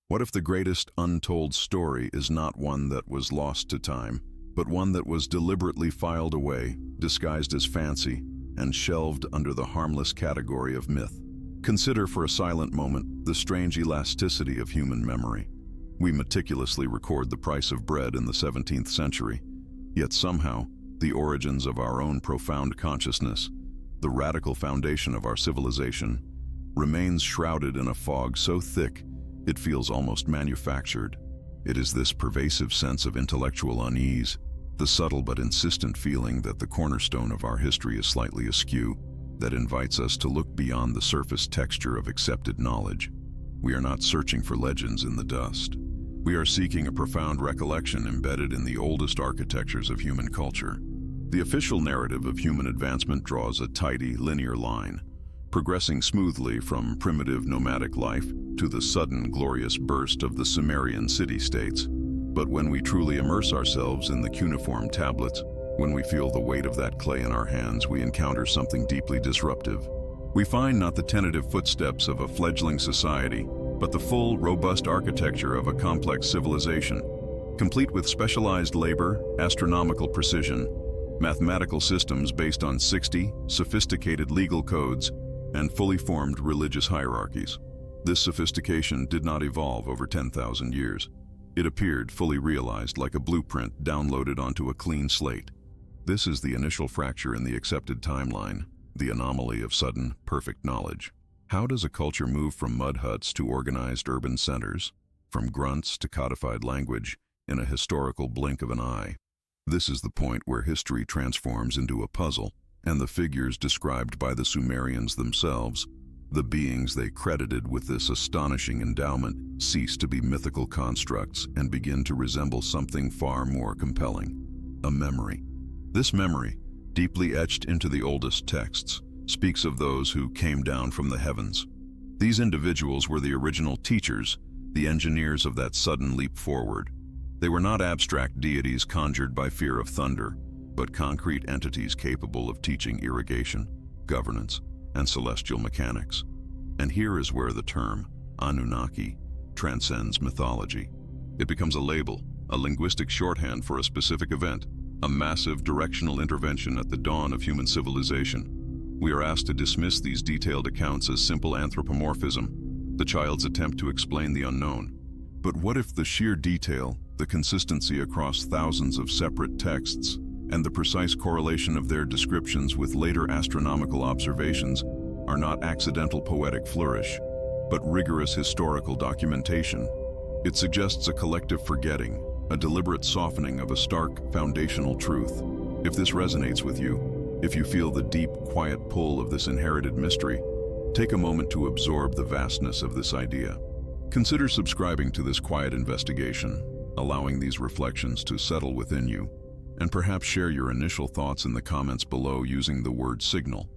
What if the greatest untold story is not one that was lost to time, but one that was deliberately filed away, disguised as fancy, and shelved under the harmless category of myth? Consider for a silent moment the strange elasticity of human memory. We meticulously record the price of bread in the 17th century, yet somehow, the origins of our own profound consciousness, the radical foundation of our civilization, remains shrouded in a fog so thick it feels almost manufactured. It is this pervasive sense of intellectual unease, the subtle but insistent feeling that the cornerstone of our history is slightly askew, that invites us to look beyond the surface texture of accepted knowledge. We are not searching for legends in the dust. We are seeking a profound recollection embedded in the oldest architectures of human culture. The official narrative of human advancement draws a tidy, linear line, progressing smoothly from primitive nomadic life to the sudden, glorious burst of the Sumerian city-states. But when we truly immerse ourselves in the cuneiform tablets, when we feel the weight of that clay in our hands, we encounter something deeply disruptive. We find not the tentative footsteps of a fledgling society, but the full, robust architecture of a complex civilization, complete with specialized labor, astronomical precision, mathematical systems based on 60 sophisticated legal codes, and fully formed religious hierarchies. This sophistication did not evolve over 10,000 years. It appeared fully realized like a blueprint downloaded onto a clean slate. This is the initial fracture in the accepted timeline, the anomaly of sudden, perfect knowledge. How does a culture move from mud huts to organized urban centers, from grunts to codified language, in a historical blink of an eye? This is the point where history transforms into a puzzle, and the figures described by the Sumerians themselves, the beings they credited with this astonishing endowment, cease to be mythical constructs and begin to resemble something far more compelling: a memory. This memory, deeply etched into the oldest texts, speaks of those who came down from the heavens. These individuals were the original teachers, the engineers of that sudden leap forward. They were not abstract deities conjured by fear of thunder, but concrete entities capable of teaching irrigation, governance, and celestial mechanics. And here is where the term Anunnaki transcends mythology. It becomes a label, a linguistic shorthand for a specific event, a massive directional intervention at the dawn of human civilization. We are asked to dismiss these detailed accounts as simple anthropomorphism, the child's attempt to explain the unknown. But what if the sheer detail, the consistency across thousands of separate texts, and the precise correlation of their descriptions with later astronomical observations are not accidental poetic flourish, but rigorous historical documentation? It suggests a collective forgetting, a deliberate softening of a stark, foundational truth. If this resonates with you, if you feel the deep, quiet pull of this inherited mystery, take a moment to absorb the vastness of this idea. Consider subscribing to this quiet investigation, allowing these reflections to settle within you, and perhaps share your initial thoughts in the comments below using the word signal,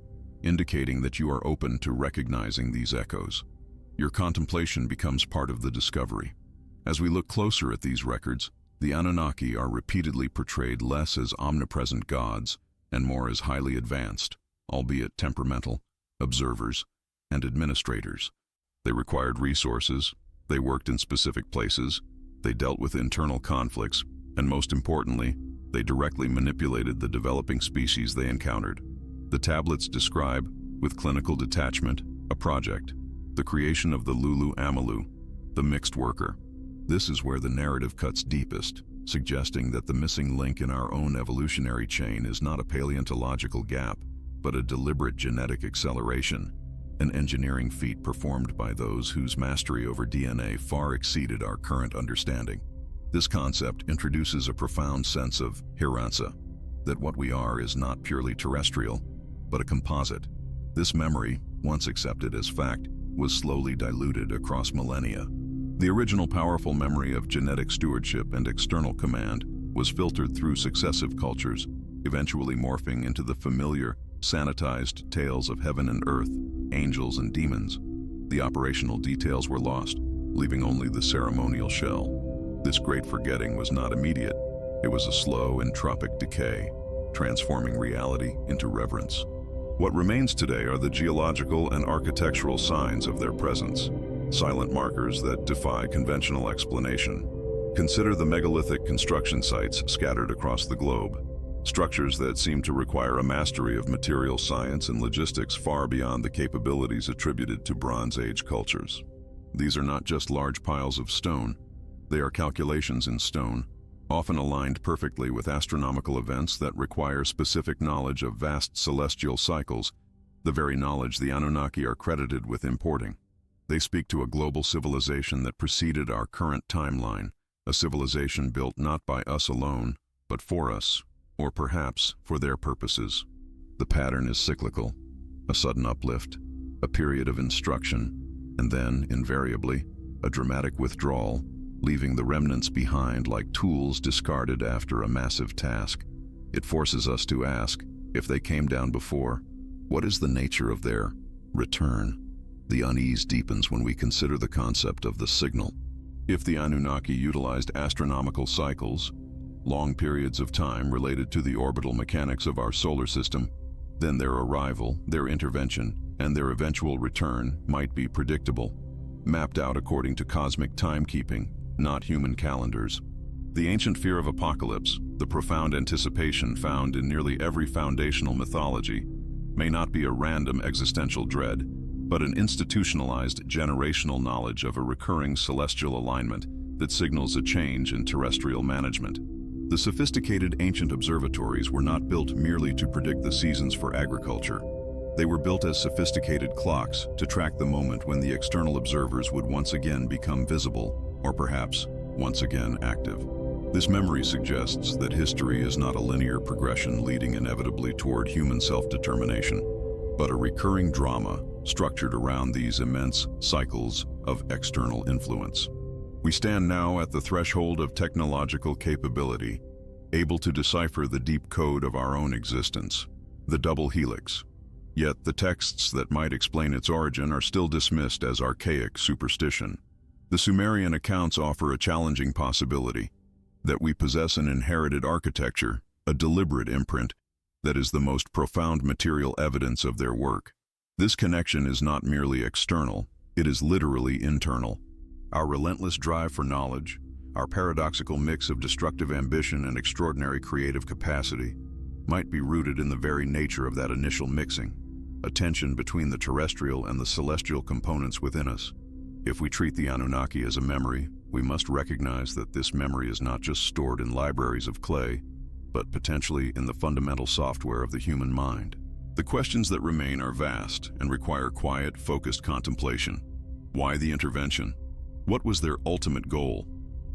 indicating that you are open to recognizing these echoes. Your contemplation becomes part of the discovery. As we look closer at these records, the Anunnaki are repeatedly portrayed less as omnipresent gods and more as highly advanced, albeit temperamental, observers and administrators. They required resources, they worked in specific places, they dealt with internal conflicts, and most importantly, they directly manipulated the developing species they encountered. The tablets describe, with clinical detachment, a project, the creation of the Lulu Amalu, the mixed worker. This is where the narrative cuts deepest, suggesting that the missing link in our own evolutionary chain is not a paleontological gap, but a deliberate genetic acceleration, an engineering feat performed by those whose mastery over DNA far exceeded our current understanding. This concept introduces a profound sense of herança, that what we are is not purely terrestrial, but a composite. This memory, once accepted as fact, was slowly diluted across millennia. The original powerful memory of genetic stewardship and external command was filtered through successive cultures, eventually morphing into the familiar, sanitized tales of heaven and earth, angels and demons. The operational details were lost, leaving only the ceremonial shell. This great forgetting was not immediate. It was a slow, entropic decay, transforming reality into reverence. What remains today are the geological and architectural signs of their presence. silent markers that defy conventional explanation. Consider the megalithic construction sites scattered across the globe, structures that seem to require a mastery of material science and logistics far beyond the capabilities attributed to Bronze Age cultures. These are not just large piles of stone, they are calculations in stone, often aligned perfectly with astronomical events that require specific knowledge of vast celestial cycles, the very knowledge the Anunnaki are credited with importing. They speak to a global civilization that preceded our current timeline, a civilization built not by us alone, but for us, or perhaps for their purposes. The pattern is cyclical, a sudden uplift, a period of instruction, and then, invariably, a dramatic withdrawal, leaving the remnants behind like tools discarded after a massive task. It forces us to ask, if they came down before, what is the nature of their return? The unease deepens when we consider the concept of the signal. If the Anunnaki utilized astronomical cycles, long periods of time related to the orbital mechanics of our solar system, then their arrival, their intervention, and their eventual return might be predictable, mapped out according to cosmic timekeeping, not human calendars. The ancient fear of apocalypse, the profound anticipation found in nearly every foundational mythology, may not be a random existential dread, but an institutionalized generational knowledge of a recurring celestial alignment that signals a change in terrestrial management. The sophisticated ancient observatories were not built merely to predict the seasons for agriculture. They were built as sophisticated clocks to track the moment when the external observers would once again become visible, or perhaps once again active. This memory suggests that history is not a linear progression leading inevitably toward human self-determination, but a recurring drama structured around these immense cycles of external influence. We stand now at the threshold of technological capability, able to decipher the deep code of our own existence, the double helix. Yet the texts that might explain its origin are still dismissed as archaic superstition. The Sumerian accounts offer a challenging possibility, that we possess an inherited architecture, a deliberate imprint, that is the most profound material evidence of their work. This connection is not merely external, it is literally internal. Our relentless drive for knowledge, our paradoxical mix of destructive ambition and extraordinary creative capacity, might be rooted in the very nature of that initial mixing, a tension between the terrestrial and the celestial components within us. If we treat the Anunnaki as a memory, we must recognize that this memory is not just stored in libraries of clay, but potentially in the fundamental software of the human mind. The questions that remain are vast and require quiet, focused contemplation. Why the intervention? What was their ultimate goal?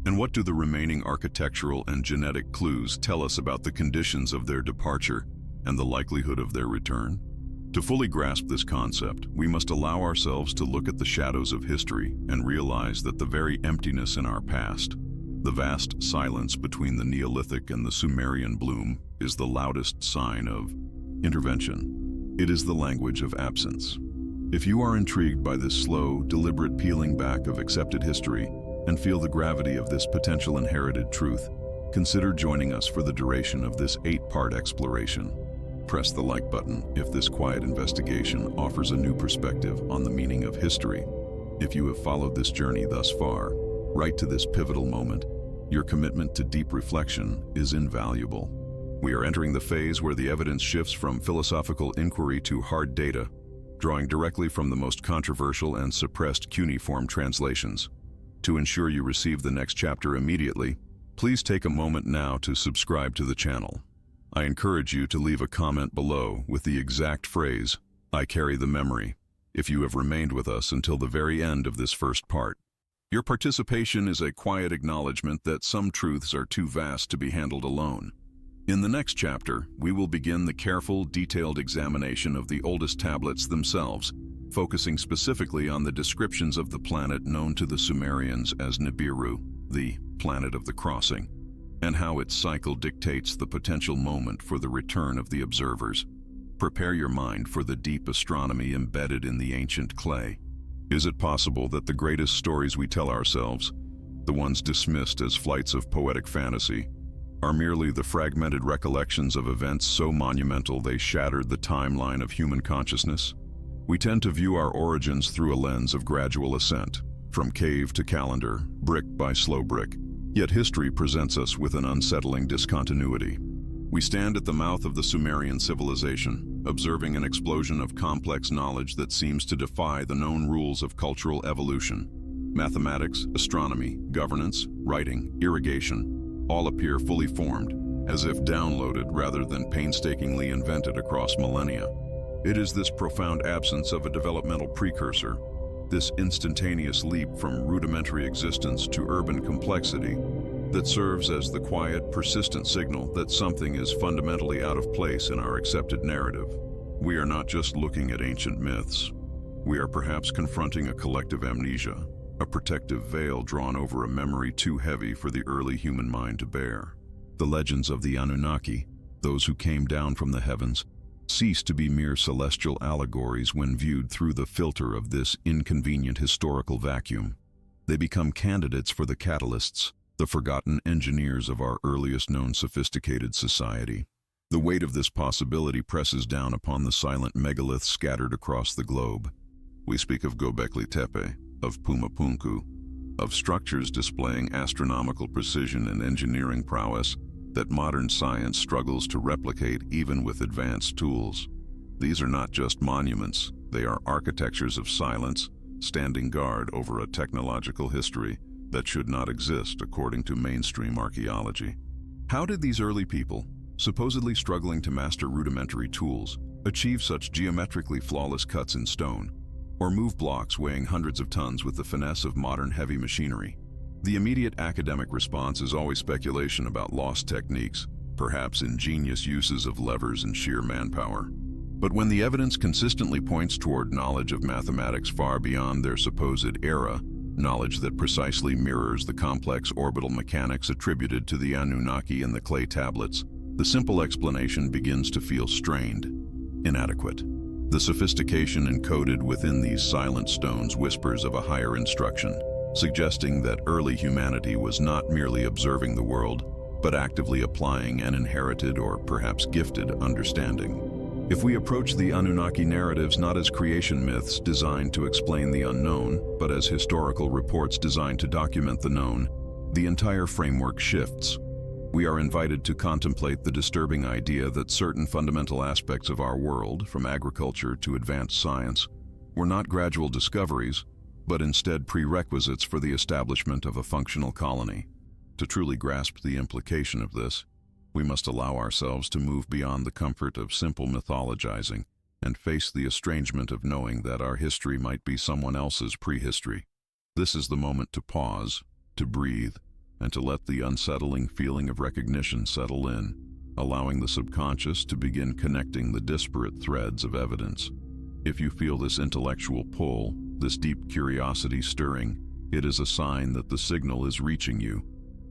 And what do the remaining architectural and genetic clues tell us about the conditions of their departure and the likelihood of their return? To fully grasp this concept, we must allow ourselves to look at the shadows of history and realize that the very emptiness in our past, the vast silence between the Neolithic and the Sumerian bloom, is the loudest sign of intervention. It is the language of absence. If you are intrigued by this slow, deliberate peeling back of accepted history and feel the gravity of this potential inherited truth, consider joining us for the duration of this 8-part exploration. Press the like button if this quiet investigation offers a new perspective on the meaning of history. If you have followed this journey thus far, right to this pivotal moment, your commitment to deep reflection is invaluable. We are entering the phase where the evidence shifts from philosophical inquiry to hard data, drawing directly from the most controversial and suppressed cuneiform translations. To ensure you receive the next chapter immediately, please take a moment now to subscribe to the channel. I encourage you to leave a comment below with the exact phrase, "I carry the memory," if you have remained with us until the very end of this first part. Your participation is a quiet acknowledgement that some truths are too vast to be handled alone. In the next chapter, we will begin the careful, detailed examination of the oldest tablets themselves, focusing specifically on the descriptions of the planet known to the Sumerians as Nibiru, the planet of the crossing, and how its cycle dictates the potential moment for the return of the observers. Prepare your mind for the deep astronomy embedded in the ancient clay. Is it possible that the greatest stories we tell ourselves, the ones dismissed as flights of poetic fantasy, are merely the fragmented recollections of events so monumental they shattered the timeline of human consciousness? We tend to view our origins through a lens of gradual ascent, from cave to calendar, brick by slow brick. Yet history presents us with an unsettling discontinuity. We stand at the mouth of the Sumerian civilization, observing an explosion of complex knowledge that seems to defy the known rules of cultural evolution. Mathematics, astronomy, governance, writing, irrigation, all appear fully formed, as if downloaded rather than painstakingly invented across millennia. It is this profound absence of a developmental precursor, this instantaneous leap from rudimentary existence to urban complexity, that serves as the quiet, persistent signal that something is fundamentally out of place in our accepted narrative. We are not just looking at ancient myths. We are perhaps confronting a collective amnesia, a protective veil drawn over a memory too heavy for the early human mind to bear. The legends of the Anunnaki, those who came down from the heavens, cease to be mere celestial allegories when viewed through the filter of this inconvenient historical vacuum. They become candidates for the catalysts, the forgotten engineers of our earliest known sophisticated society. The weight of this possibility presses down upon the silent megaliths scattered across the globe. We speak of Göbekli Tepe, of Pumapunku, of structures displaying astronomical precision and engineering prowess that modern science struggles to replicate even with advanced tools. These are not just monuments, they are architectures of silence, standing guard over a technological history that should not exist according to mainstream archaeology. How did these early people, supposedly struggling to master rudimentary tools, achieve such geometrically flawless cuts in stone, or move blocks weighing hundreds of tons with the finesse of modern heavy machinery? The immediate academic response is always speculation about lost techniques, perhaps ingenious uses of levers and sheer manpower. But when the evidence consistently points toward knowledge of mathematics far beyond their supposed era, knowledge that precisely mirrors the complex orbital mechanics attributed to the Anunnaki in the clay tablets, the simple explanation begins to feel strained, inadequate. The sophistication encoded within these silent stones whispers of a higher instruction, suggesting that early humanity was not merely observing the world, but actively applying an inherited or perhaps gifted understanding. If we approach the Anunnaki narratives not as creation myths designed to explain the unknown, but as historical reports designed to document the known, the entire framework shifts. We are invited to contemplate the disturbing idea that certain fundamental aspects of our world, from agriculture to advanced science, were not gradual discoveries, but instead prerequisites for the establishment of a functional colony. To truly grasp the implication of this, we must allow ourselves to move beyond the comfort of simple mythologizing and face the estrangement of knowing that our history might be someone else's prehistory. This is the moment to pause, to breathe, and to let the unsettling feeling of recognition settle in, allowing the subconscious to begin connecting the disparate threads of evidence. If you feel this intellectual pull, this deep curiosity stirring, it is a sign that the signal is reaching you.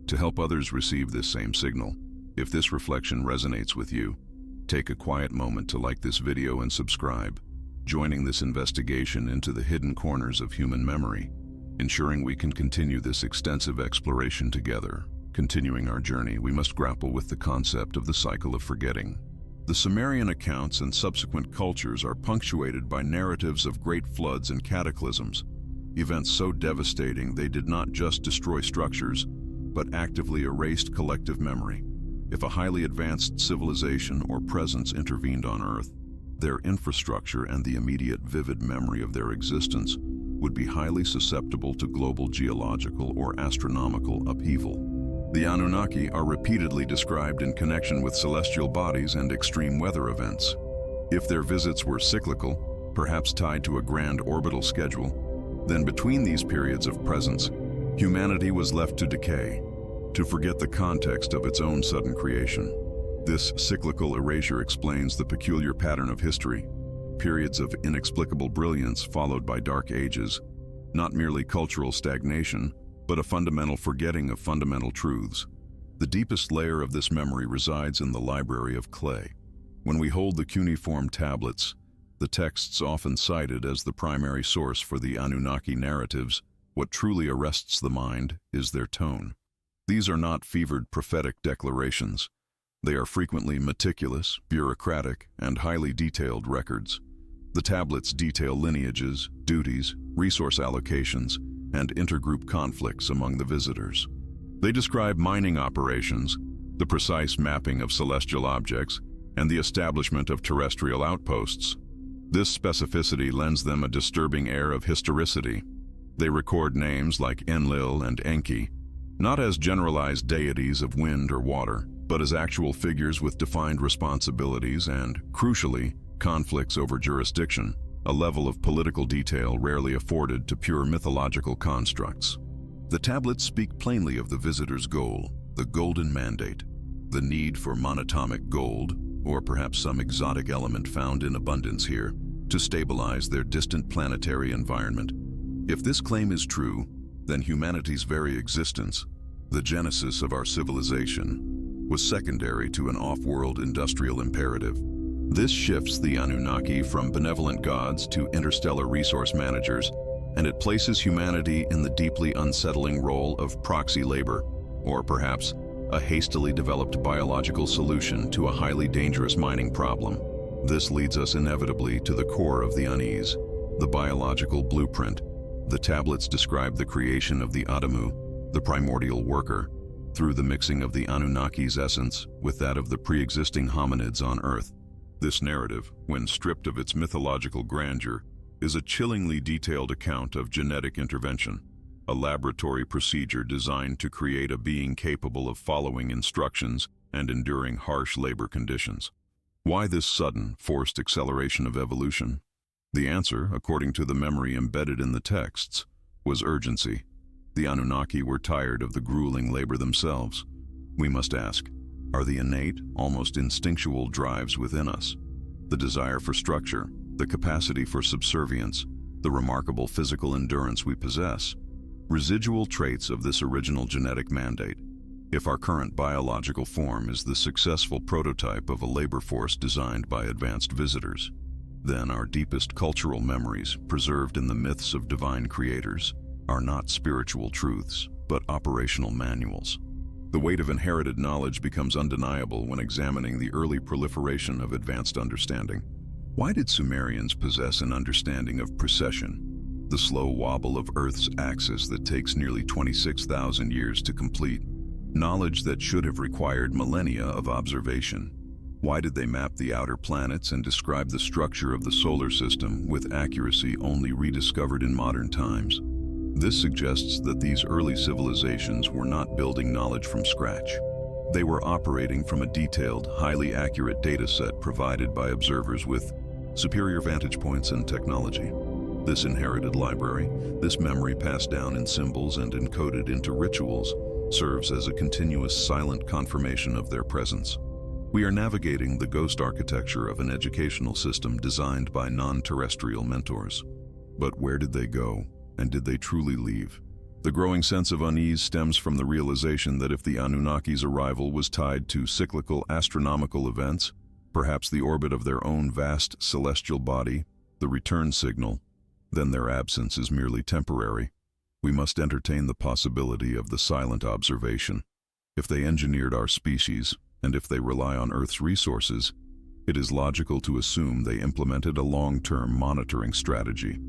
To help others receive this same signal, if this reflection resonates with you, take a quiet moment to like this video and subscribe, joining this investigation into the hidden corners of human memory, ensuring we can continue this extensive exploration together. Continuing our journey, we must grapple with the concept of the cycle of forgetting. The Sumerian accounts and subsequent cultures are punctuated by narratives of great floods and cataclysms, events so devastating they did not just destroy structures, but actively erased collective memory. If a highly advanced civilization or presence intervened on Earth, their infrastructure and the immediate vivid memory of their existence would be highly susceptible to global geological or astronomical upheaval. The Anunnaki are repeatedly described in connection with celestial bodies and extreme weather events. If their visits were cyclical, perhaps tied to a grand orbital schedule, then between these periods of presence, humanity was left to decay, to forget the context of its own sudden creation. This cyclical erasure explains the peculiar pattern of history, periods of inexplicable brilliance followed by dark ages, not merely cultural stagnation, but a fundamental forgetting of fundamental truths. The deepest layer of this memory resides in the library of clay. When we hold the cuneiform tablets, the texts often cited as the primary source for the Anunnaki narratives, what truly arrests the mind is their tone. These are not fevered prophetic declarations. They are frequently meticulous, bureaucratic, and highly detailed records. The tablets detail lineages, duties, resource allocations, and intergroup conflicts among the visitors. They describe mining operations, the precise mapping of celestial objects, and the establishment of terrestrial outposts. This specificity lends them a disturbing air of historicity. They record names like Enlil and Enki, not as generalized deities of wind or water, but as actual figures with defined responsibilities and, crucially, conflicts over jurisdiction, a level of political detail rarely afforded to pure mythological constructs. The tablets speak plainly of the visitor's goal, the golden mandate, the need for monatomic gold, or perhaps some exotic element found in abundance here, to stabilize their distant planetary environment. If this claim is true, then humanity's very existence, the genesis of our civilization, was secondary to an off-world industrial imperative. This shifts the Anunnaki from benevolent gods to interstellar resource managers, and it places humanity in the deeply unsettling role of proxy labor, or perhaps a hastily developed biological solution to a highly dangerous mining problem. This leads us inevitably to the core of the unease, the biological blueprint. The tablets describe the creation of the Adamu, the primordial worker, through the mixing of the Anunnaki's essence with that of the pre-existing hominids on Earth. This narrative, when stripped of its mythological grandeur, is a chillingly detailed account of genetic intervention, a laboratory procedure designed to create a being capable of following instructions and enduring harsh labor conditions. Why this sudden, forced acceleration of evolution? The answer, according to the memory embedded in the texts, was urgency. The Anunnaki were tired of the grueling labor themselves. We must ask, are the innate, almost instinctual drives within us, the desire for structure, the capacity for subservience, the remarkable physical endurance we possess, residual traits of this original genetic mandate? If our current biological form is the successful prototype of a labor force designed by advanced visitors, then our deepest cultural memories, preserved in the myths of divine creators, are not spiritual truths, but operational manuals. The weight of inherited knowledge becomes undeniable when examining the early proliferation of advanced understanding. Why did Sumerians possess an understanding of precession, the slow wobble of Earth's axis that takes nearly 26,000 years to complete? Knowledge that should have required millennia of observation. Why did they map the outer planets and describe the structure of the solar system with accuracy only rediscovered in modern times? This suggests that these early civilizations were not building knowledge from scratch. They were operating from a detailed, highly accurate data set provided by observers with superior vantage points and technology. This inherited library, this memory passed down in symbols and encoded into rituals, serves as a continuous silent confirmation of their presence. We are navigating the ghost architecture of an educational system designed by non-terrestrial mentors. But where did they go, and did they truly leave? The growing sense of unease stems from the realization that if the Anunnaki's arrival was tied to cyclical astronomical events, perhaps the orbit of their own vast celestial body, the return signal, then their absence is merely temporary. We must entertain the possibility of the silent observation. If they engineered our species, and if they rely on Earth's resources, it is logical to assume they implemented a long-term monitoring strategy.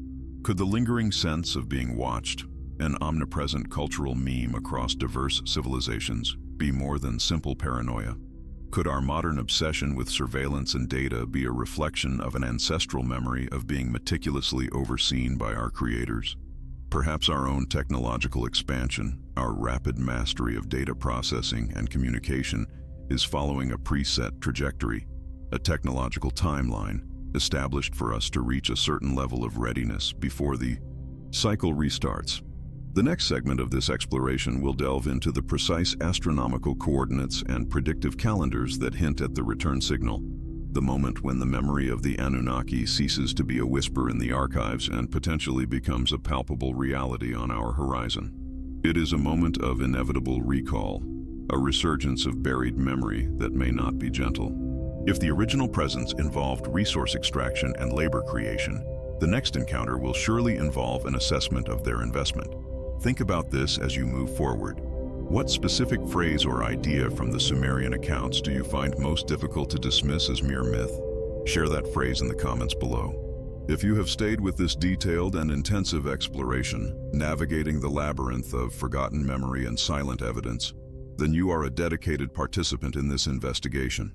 Could the lingering sense of being watched, an omnipresent cultural meme across diverse civilizations, be more than simple paranoia? Could our modern obsession with surveillance and data be a reflection of an ancestral memory of being meticulously overseen by our creators? Perhaps our own technological expansion, our rapid mastery of data processing and communication, is following a preset trajectory, a technological timeline established for us to reach a certain level of readiness before the cycle restarts. The next segment of this exploration will delve into the precise astronomical coordinates and predictive calendars that hint at the return signal, the moment when the memory of the Anunnaki ceases to be a whisper in the archives and potentially becomes a palpable reality on our horizon. It is a moment of inevitable recall, a resurgence of buried memory that may not be gentle. If the original presence involved resource extraction and labor creation, the next encounter will surely involve an assessment of their investment. Think about this as you move forward. What specific phrase or idea from the Sumerian accounts do you find most difficult to dismiss as mere myth? Share that phrase in the comments below. If you have stayed with this detailed and intensive exploration, navigating the labyrinth of forgotten memory and silent evidence, then you are a dedicated participant in this investigation.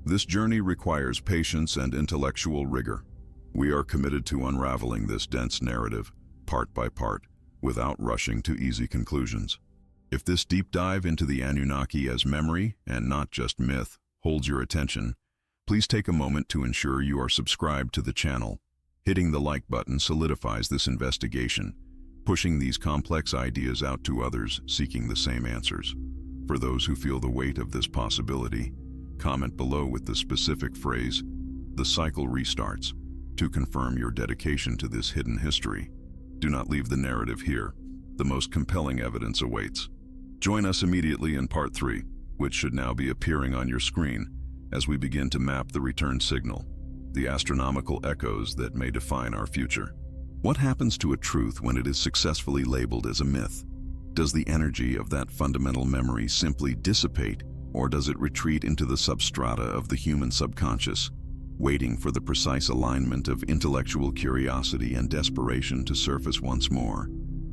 This journey requires patience and intellectual rigor. We are committed to unraveling this dense narrative, part by part, without rushing to easy conclusions. If this deep dive into the Anunnaki as memory, and not just myth, holds your attention, please take a moment to ensure you are subscribed to the channel. Hitting the like button solidifies this investigation, pushing these complex ideas out to others seeking the same answers. For those who feel the weight of this possibility, comment below with the specific phrase, "The cycle restarts," to confirm your dedication to this hidden history. Do not leave the narrative here. The most compelling evidence awaits. Join us immediately in part 3, which should now be appearing on your screen, as we begin to map the return signal, the astronomical echoes that may define our future. What happens to a truth when it is successfully labeled as a myth? Does the energy of that fundamental memory simply dissipate, or does it retreat into the substrata of the human subconscious, waiting for the precise alignment of intellectual curiosity and desperation to surface once more?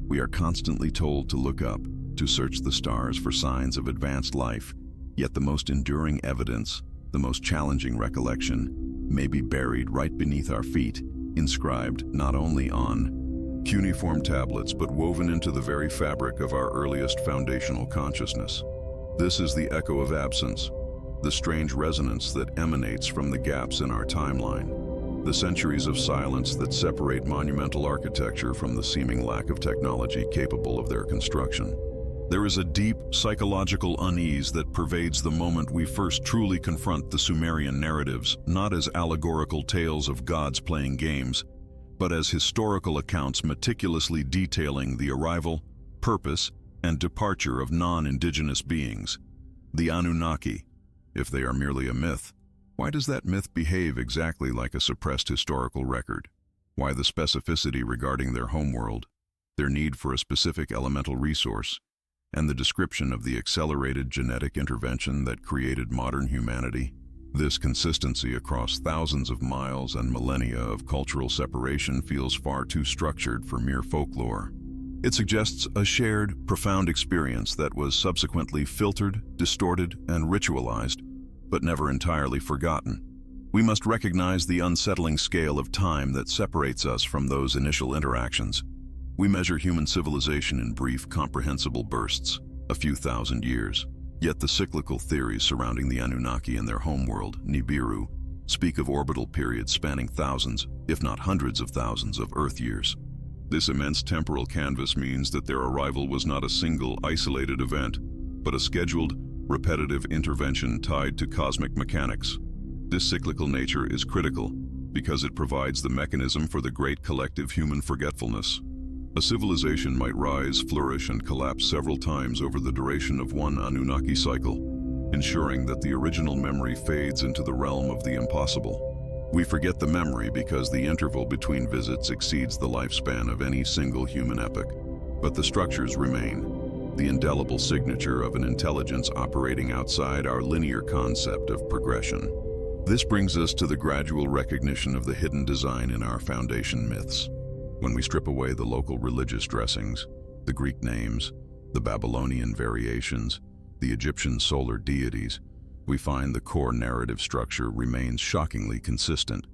We are constantly told to look up, to search the stars for signs of advanced life, yet the most enduring evidence, the most challenging recollection, may be buried right beneath our feet, inscribed not only on cuneiform tablets but woven into the very fabric of our earliest foundational consciousness. This is the echo of absence, the strange resonance that emanates from the gaps in our timeline, the centuries of silence that separate monumental architecture from the seeming lack of technology capable of their construction. There is a deep psychological unease that pervades the moment we first truly confront the Sumerian narratives, not as allegorical tales of gods playing games, but as historical accounts meticulously detailing the arrival, purpose, and departure of non-indigenous beings, the Anunnaki. If they are merely a myth, why does that myth behave exactly like a suppressed historical record? Why the specificity regarding their homeworld, their need for a specific elemental resource, and the description of the accelerated genetic intervention that created modern humanity? This consistency across thousands of miles and millennia of cultural separation feels far too structured for mere folklore. It suggests a shared, profound experience that was subsequently filtered, distorted, and ritualized, but never entirely forgotten. We must recognize the unsettling scale of time that separates us from those initial interactions. We measure human civilization in brief, comprehensible bursts, a few thousand years. Yet the cyclical theories surrounding the Anunnaki and their homeworld, Nibiru, speak of orbital periods spanning thousands, if not hundreds of thousands of Earth years. This immense temporal canvas means that their arrival was not a single, isolated event, but a scheduled, repetitive intervention tied to cosmic mechanics. This cyclical nature is critical because it provides the mechanism for the great collective human forgetfulness. A civilization might rise, flourish, and collapse several times over the duration of one Anunnaki cycle, ensuring that the original memory fades into the realm of the impossible. We forget the memory because the interval between visits exceeds the lifespan of any single human epoch. But the structures remain, the indelible signature of an intelligence operating outside our linear concept of progression. This brings us to the gradual recognition of the hidden design in our foundation myths. When we strip away the local religious dressings, the Greek names, the Babylonian variations, the Egyptian solar deities, we find the core narrative structure remains shockingly consistent.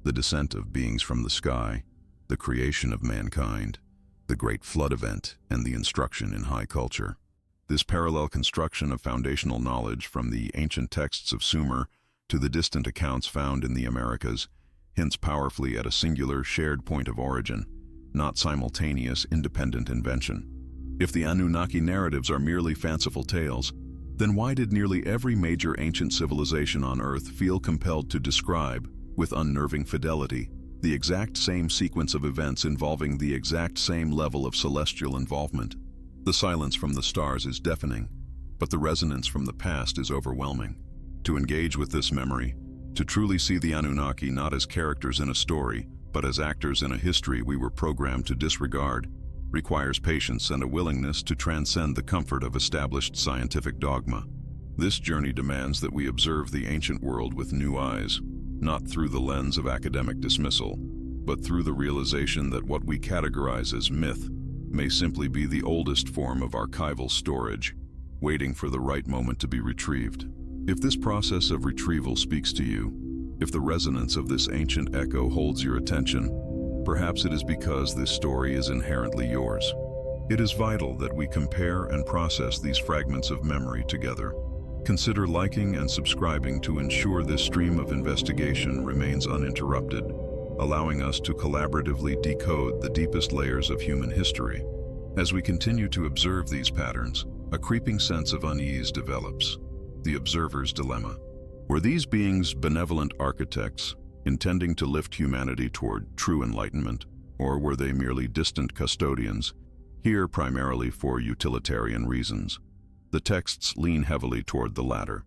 The descent of beings from the sky, the creation of mankind, the Great Flood event, and the instruction in high culture. This parallel construction of foundational knowledge from the ancient texts of Sumer to the distant accounts found in the Americas hints powerfully at a singular, shared point of origin, not simultaneous, independent invention. If the Anunnaki narratives are merely fanciful tales, then why did nearly every major ancient civilization on Earth feel compelled to describe, with unnerving fidelity, the exact same sequence of events involving the exact same level of celestial involvement? The silence from the stars is deafening, but the resonance from the past is overwhelming. To engage with this memory, to truly see the Anunnaki not as characters in a story, but as actors in a history we were programmed to disregard, requires patience and a willingness to transcend the comfort of established scientific dogma. This journey demands that we observe the ancient world with new eyes, not through the lens of academic dismissal, but through the realization that what we categorize as myth may simply be the oldest form of archival storage, waiting for the right moment to be retrieved. If this process of retrieval speaks to you, if the resonance of this ancient echo holds your attention, perhaps it is because this story is inherently yours. It is vital that we compare and process these fragments of memory together. Consider liking and subscribing to ensure this stream of investigation remains uninterrupted, allowing us to collaboratively decode the deepest layers of human history. As we continue to observe these patterns, a creeping sense of unease develops. The observer's dilemma. Were these beings benevolent architects, intending to lift humanity toward true enlightenment, or were they merely distant custodians, here primarily for utilitarian reasons? The texts lean heavily toward the latter.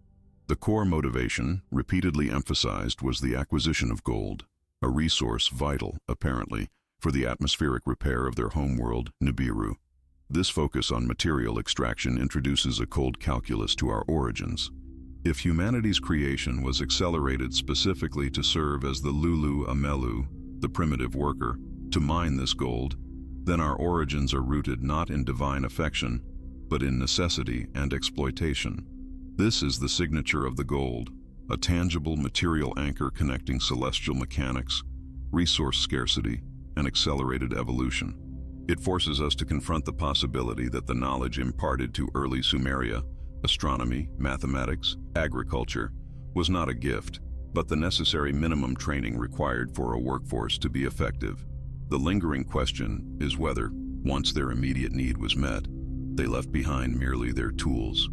The core motivation, repeatedly emphasized, was the acquisition of gold, a resource vital, apparently, for the atmospheric repair of their homeworld, Nibiru. This focus on material extraction introduces a cold calculus to our origins. If humanity's creation was accelerated specifically to serve as the Lulu Amelu, the primitive worker, to mine this gold, then our origins are rooted not in divine affection, but in necessity and exploitation. This is the signature of the gold, a tangible material anchor connecting celestial mechanics, resource scarcity, and accelerated evolution. It forces us to confront the possibility that the knowledge imparted to early Sumeria, astronomy, mathematics, agriculture, was not a gift, but the necessary minimum training required for a workforce to be effective. The lingering question is whether, once their immediate need was met, they left behind merely their tools,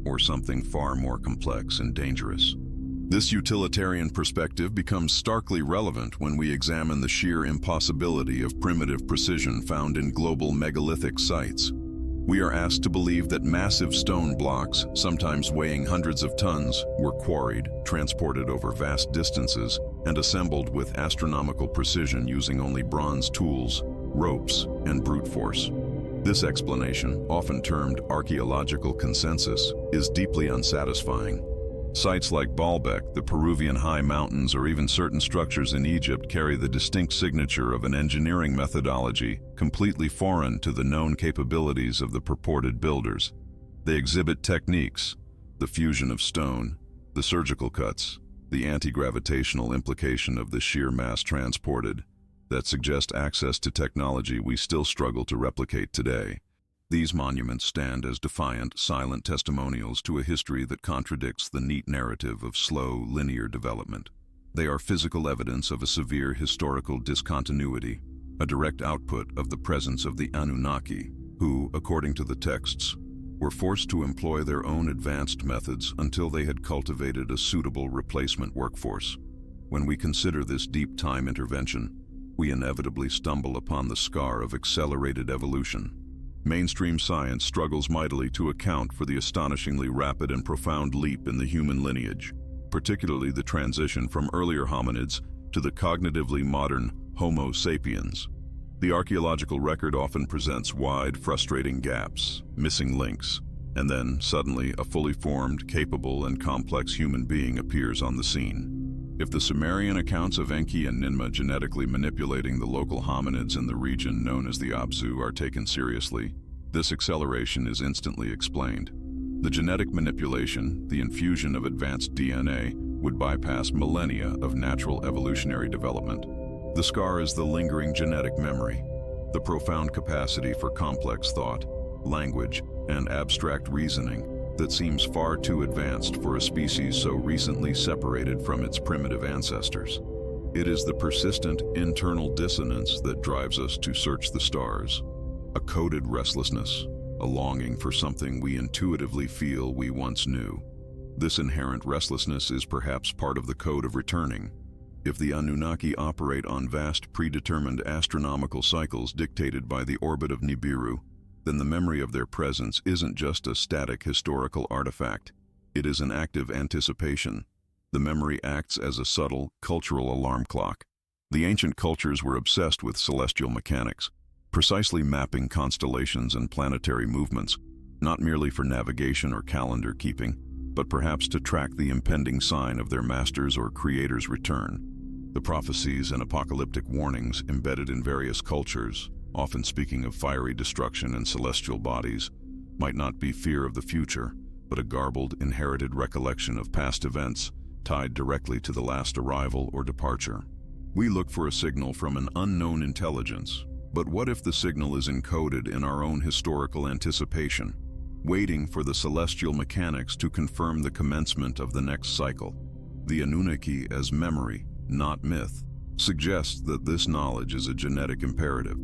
or something far more complex and dangerous. This utilitarian perspective becomes starkly relevant when we examine the sheer impossibility of primitive precision found in global megalithic sites. We are asked to believe that massive stone blocks, sometimes weighing hundreds of tons, were quarried, transported over vast distances, and assembled with astronomical precision using only bronze tools, ropes, and brute force. This explanation, often termed archaeological consensus, is deeply unsatisfying. Sites like Baalbek, the Peruvian high mountains, or even certain structures in Egypt carry the distinct signature of an engineering methodology completely foreign to the known capabilities of the purported builders. They exhibit techniques, the fusion of stone, the surgical cuts, the anti-gravitational implication of the sheer mass transported, that suggest access to technology we still struggle to replicate today. These monuments stand as defiant, silent testimonials to a history that contradicts the neat narrative of slow, linear development. They are physical evidence of a severe historical discontinuity, a direct output of the presence of the Anunnaki, who, according to the texts, were forced to employ their own advanced methods until they had cultivated a suitable replacement workforce. When we consider this deep time intervention, we inevitably stumble upon the scar of accelerated evolution. Mainstream science struggles mightily to account for the astonishingly rapid and profound leap in the human lineage, particularly the transition from earlier hominids to the cognitively modern Homo sapiens. The archaeological record often presents wide, frustrating gaps, missing links, and then, suddenly, a fully formed, capable, and complex human being appears on the scene. If the Sumerian accounts of Enki and Ninmah genetically manipulating the local hominids in the region known as the Abzu are taken seriously, this acceleration is instantly explained. The genetic manipulation, the infusion of advanced DNA, would bypass millennia of natural evolutionary development. The scar is the lingering genetic memory, the profound capacity for complex thought, language, and abstract reasoning that seems far too advanced for a species so recently separated from its primitive ancestors. It is the persistent internal dissonance that drives us to search the stars, a coded restlessness, a longing for something we intuitively feel we once knew. This inherent restlessness is perhaps part of the code of returning. If the Anunnaki operate on vast predetermined astronomical cycles dictated by the orbit of Nibiru, then the memory of their presence isn't just a static historical artifact. It is an active anticipation. The memory acts as a subtle, cultural alarm clock. The ancient cultures were obsessed with celestial mechanics, precisely mapping constellations and planetary movements, not merely for navigation or calendar keeping, but perhaps to track the impending sign of their master's or creator's return. The prophecies and apocalyptic warnings embedded in various cultures, often speaking of fiery destruction and celestial bodies, might not be fear of the future, but a garbled, inherited recollection of past events tied directly to the last arrival or departure. We look for a signal from an unknown intelligence, but what if the signal is encoded in our own historical anticipation, waiting for the celestial mechanics to confirm the commencement of the next cycle? The Anunnaki as memory, not myth, suggests that this knowledge is a genetic imperative.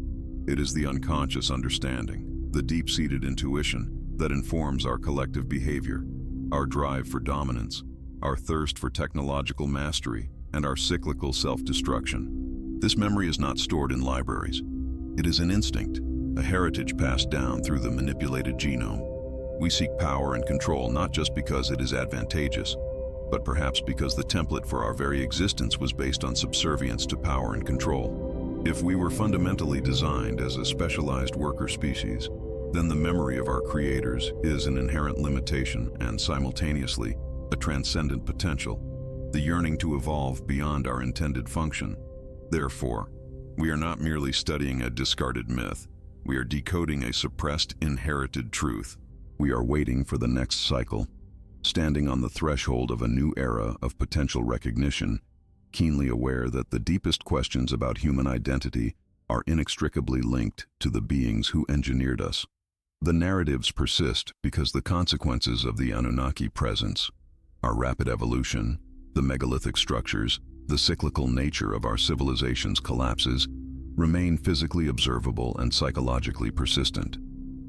It is the unconscious understanding, the deep-seated intuition that informs our collective behavior, our drive for dominance, our thirst for technological mastery, and our cyclical self-destruction. This memory is not stored in libraries. It is an instinct, a heritage passed down through the manipulated genome. We seek power and control not just because it is advantageous, but perhaps because the template for our very existence was based on subservience to power and control. If we were fundamentally designed as a specialized worker species, then the memory of our creators is an inherent limitation and simultaneously a transcendent potential, the yearning to evolve beyond our intended function. Therefore, we are not merely studying a discarded myth, we are decoding a suppressed, inherited truth. We are waiting for the next cycle, standing on the threshold of a new era of potential recognition, keenly aware that the deepest questions about human identity are inextricably linked to the beings who engineered us. The narratives persist because the consequences of the Anunnaki presence, our rapid evolution, the megalithic structures, the cyclical nature of our civilization's collapses, remain physically observable and psychologically persistent.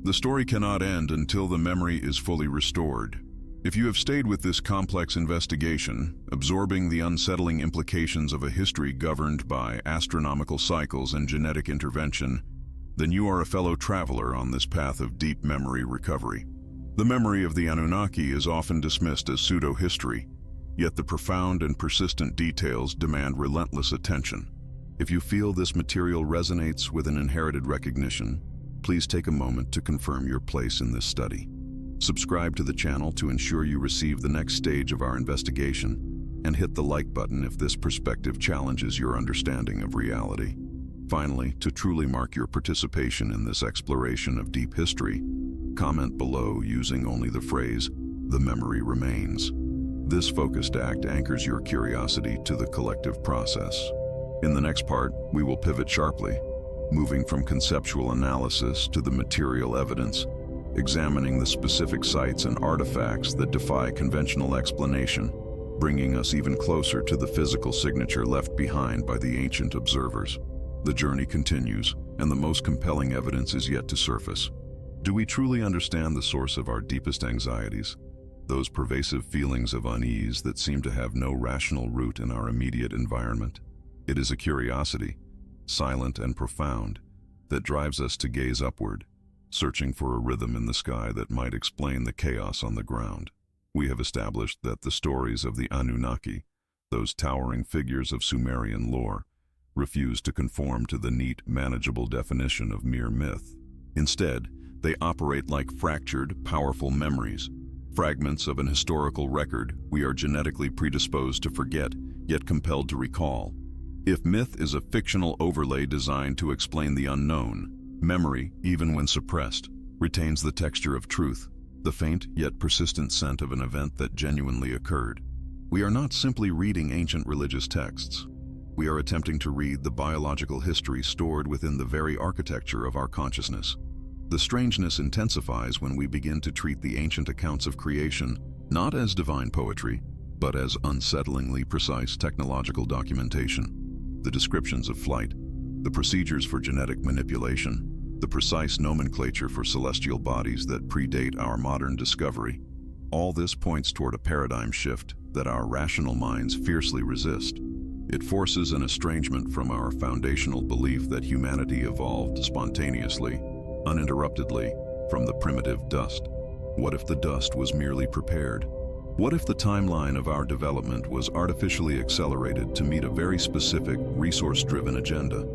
The story cannot end until the memory is fully restored. If you have stayed with this complex investigation, absorbing the unsettling implications of a history governed by astronomical cycles and genetic intervention, then you are a fellow traveler on this path of deep memory recovery. The memory of the Anunnaki is often dismissed as pseudo-history, yet the profound and persistent details demand relentless attention. If you feel this material resonates with an inherited recognition, please take a moment to confirm your place in this study. Subscribe to the channel to ensure you receive the next stage of our investigation, and hit the like button if this perspective challenges your understanding of reality. Finally, to truly mark your participation in this exploration of deep history, comment below using only the phrase, "The memory remains." This focused act anchors your curiosity to the collective process. In the next part, we will pivot sharply, moving from conceptual analysis to the material evidence, examining the specific sites and artifacts that defy conventional explanation, bringing us even closer to the physical signature left behind by the ancient observers. The journey continues, and the most compelling evidence is yet to surface. Do we truly understand the source of our deepest anxieties? Those pervasive feelings of unease that seem to have no rational root in our immediate environment? It is a curiosity, silent and profound, that drives us to gaze upward, searching for a rhythm in the sky that might explain the chaos on the ground. We have established that the stories of the Anunnaki, those towering figures of Sumerian lore, refuse to conform to the neat, manageable definition of mere myth. Instead, they operate like fractured, powerful memories, fragments of an historical record we are genetically predisposed to forget, yet compelled to recall. If myth is a fictional overlay designed to explain the unknown, memory, even when suppressed, retains the texture of truth, the faint yet persistent scent of an event that genuinely occurred. We are not simply reading ancient religious texts. We are attempting to read the biological history stored within the very architecture of our consciousness. The strangeness intensifies when we begin to treat the ancient accounts of creation not as divine poetry, but as unsettlingly precise technological documentation. The descriptions of flight, the procedures for genetic manipulation, the precise nomenclature for celestial bodies that predate our modern discovery, all this points toward a paradigm shift that our rational minds fiercely resist. It forces an estrangement from our foundational belief that humanity evolved spontaneously, uninterruptedly, from the primitive dust. What if the dust was merely prepared? What if the timeline of our development was artificially accelerated to meet a very specific, resource-driven agenda?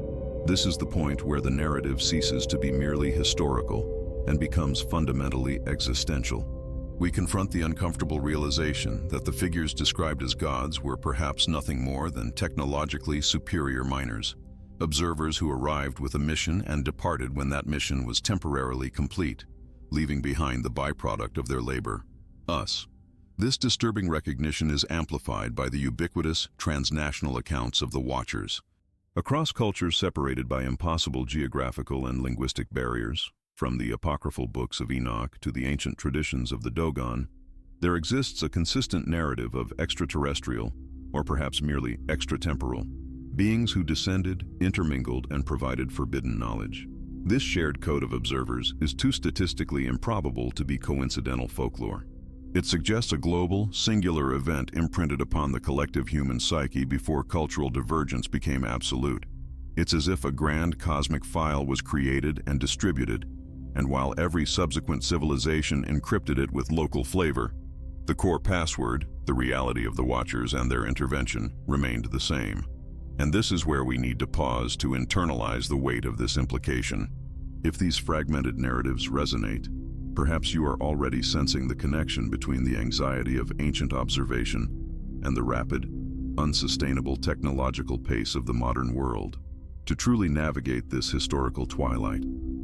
This is the point where the narrative ceases to be merely historical and becomes fundamentally existential. we confront the uncomfortable realization that the figures described as gods were perhaps nothing more than technologically superior miners, observers who arrived with a mission and departed when that mission was temporarily complete, leaving behind the byproduct of their labor, us. This disturbing recognition is amplified by the ubiquitous transnational accounts of the Watchers. Across cultures separated by impossible geographical and linguistic barriers, from the apocryphal books of Enoch to the ancient traditions of the Dogon, there exists a consistent narrative of extraterrestrial, or perhaps merely extratemporal, beings who descended, intermingled, and provided forbidden knowledge. This shared code of observers is too statistically improbable to be coincidental folklore. It suggests a global, singular event imprinted upon the collective human psyche before cultural divergence became absolute. It's as if a grand cosmic file was created and distributed, and while every subsequent civilization encrypted it with local flavor, the core password, the reality of the Watchers and their intervention, remained the same. And this is where we need to pause to internalize the weight of this implication. If these fragmented narratives resonate, perhaps you are already sensing the connection between the anxiety of ancient observation and the rapid, unsustainable technological pace of the modern world. To truly navigate this historical twilight,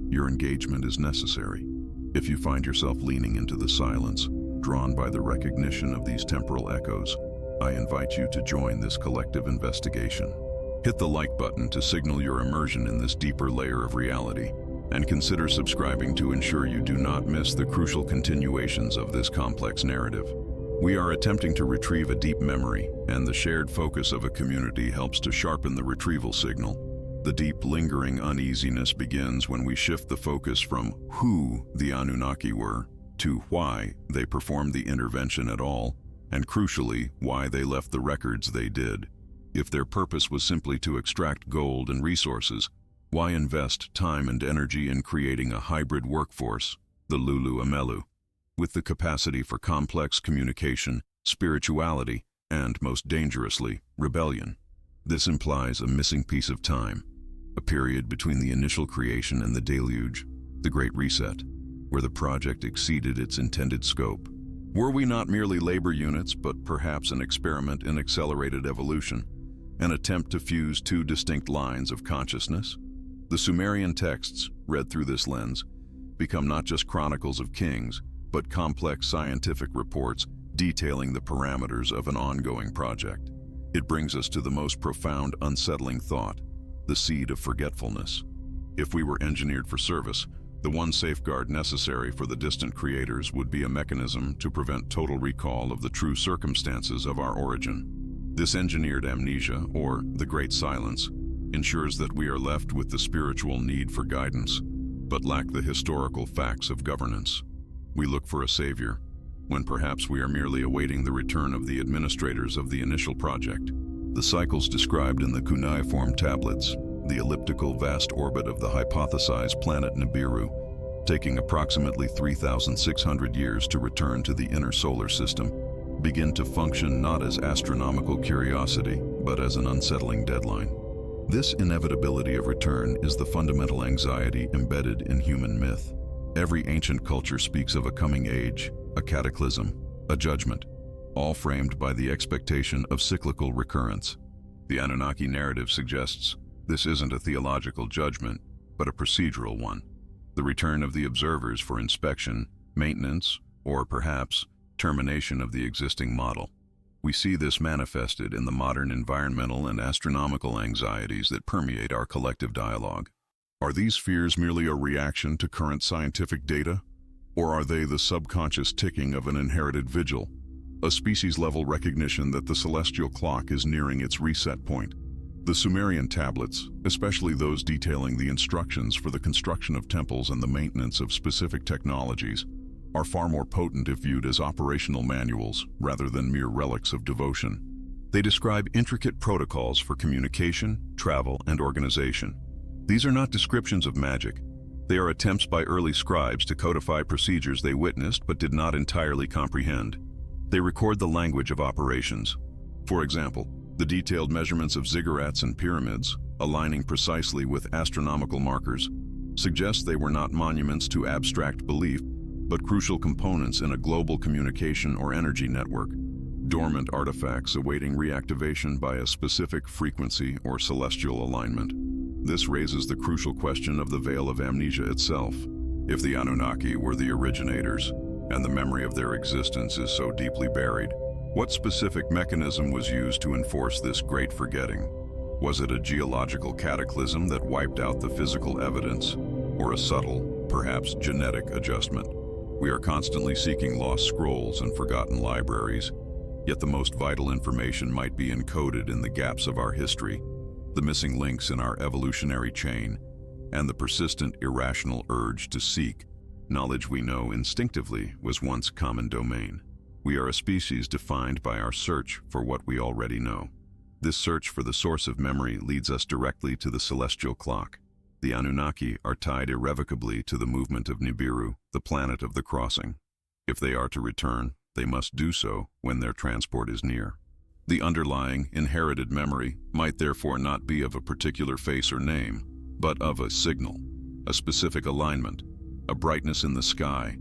your engagement is necessary. If you find yourself leaning into the silence, drawn by the recognition of these temporal echoes, I invite you to join this collective investigation. Hit the like button to signal your immersion in this deeper layer of reality, and consider subscribing to ensure you do not miss the crucial continuations of this complex narrative. We are attempting to retrieve a deep memory, and the shared focus of a community helps to sharpen the retrieval signal. The deep, lingering uneasiness begins when we shift the focus from who the Anunnaki were to why they performed the intervention at all, and crucially, why they left the records they did. If their purpose was simply to extract gold and resources, why invest time and energy in creating a hybrid workforce, the Lulu Amelu, with the capacity for complex communication, spirituality, and, most dangerously, rebellion? This implies a missing piece of time, a period between the initial creation and the deluge, the Great Reset, where the project exceeded its intended scope. Were we not merely labor units, but perhaps an experiment in accelerated evolution, an attempt to fuse two distinct lines of consciousness? The Sumerian texts, read through this lens, become not just chronicles of kings, but complex scientific reports detailing the parameters of an ongoing project. It brings us to the most profound, unsettling thought: the seed of forgetfulness. If we were engineered for service, the one safeguard necessary for the distant creators would be a mechanism to prevent total recall of the true circumstances of our origin. This engineered amnesia, or the Great Silence, ensures that we are left with the spiritual need for guidance, but lack the historical facts of governance. We look for a savior, when perhaps we are merely awaiting the return of the administrators of the initial project. The cycles described in the cuneiform tablets, the elliptical vast orbit of the hypothesized planet Nibiru, taking approximately 3,600 years to return to the inner solar system, begin to function not as astronomical curiosity, but as an unsettling deadline. This inevitability of return is the fundamental anxiety embedded in human myth. Every ancient culture speaks of a coming age, a cataclysm, a judgment, all framed by the expectation of cyclical recurrence. The Anunnaki narrative suggests this isn't a theological judgment, but a procedural one. The return of the observers for inspection, maintenance, or perhaps termination of the existing model. We see this manifested in the modern environmental and astronomical anxieties that permeate our collective dialogue. Are these fears merely a reaction to current scientific data, or are they the subconscious ticking of an inherited vigil, a species-level recognition that the celestial clock is nearing its reset point? The Sumerian tablets, especially those detailing the instructions for the construction of temples and the maintenance of specific technologies, are far more potent if viewed as operational manuals rather than mere relics of devotion. They describe intricate protocols for communication, travel, and organization. These are not descriptions of magic. They are attempts by early scribes to codify procedures they witnessed but did not entirely comprehend. They record the language of operations. For example, the detailed measurements of ziggurats and pyramids, aligning precisely with astronomical markers, suggest they were not monuments to abstract belief, but crucial components in a global communication or energy network, dormant artifacts awaiting reactivation by a specific frequency or celestial alignment. This raises the crucial question of the veil of amnesia itself. If the Anunnaki were the originators, and the memory of their existence is so deeply buried, what specific mechanism was used to enforce this great forgetting? Was it a geological cataclysm that wiped out the physical evidence, or a subtle, perhaps genetic adjustment? We are constantly seeking lost scrolls and forgotten libraries, yet the most vital information might be encoded in the gaps of our history, the missing links in our evolutionary chain, and the persistent irrational urge to seek knowledge we know instinctively was once common domain. We are a species defined by our search for what we already know. This search for the source of memory leads us directly to the celestial clock. The Anunnaki are tied irrevocably to the movement of Nibiru, the planet of the crossing. If they are to return, they must do so when their transport is near. The underlying, inherited memory might therefore not be of a particular face or name, but of a signal, a specific alignment, a brightness in the sky,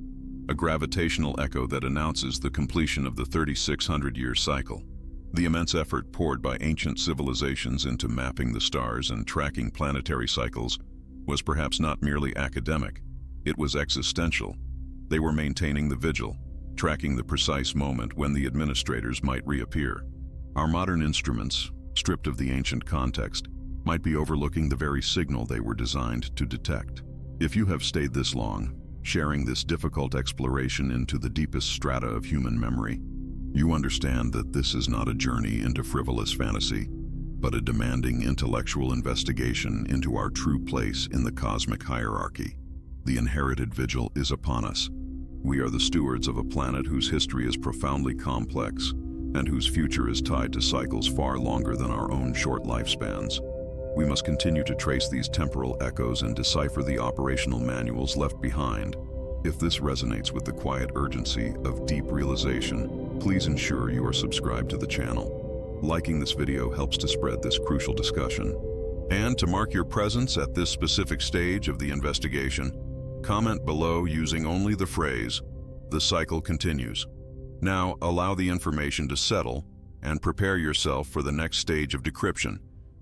a gravitational echo that announces the completion of the 3,600-year cycle. The immense effort poured by ancient civilizations into mapping the stars and tracking planetary cycles was perhaps not merely academic, it was existential. They were maintaining the vigil, tracking the precise moment when the administrators might reappear. Our modern instruments, stripped of the ancient context, might be overlooking the very signal they were designed to detect. If you have stayed this long, sharing this difficult exploration into the deepest strata of human memory, you understand that this is not a journey into frivolous fantasy, but a demanding intellectual investigation into our true place in the cosmic hierarchy. The inherited vigil is upon us. We are the stewards of a planet whose history is profoundly complex and whose future is tied to cycles far longer than our own short lifespans. We must continue to trace these temporal echoes and decipher the operational manuals left behind. If this resonates with the quiet urgency of deep realization, please ensure you are subscribed to the channel. Liking this video helps to spread this crucial discussion. And to mark your presence at this specific stage of the investigation, comment below using only the phrase, "The cycle continues." Now, allow the information to settle and prepare yourself for the next stage of decryption,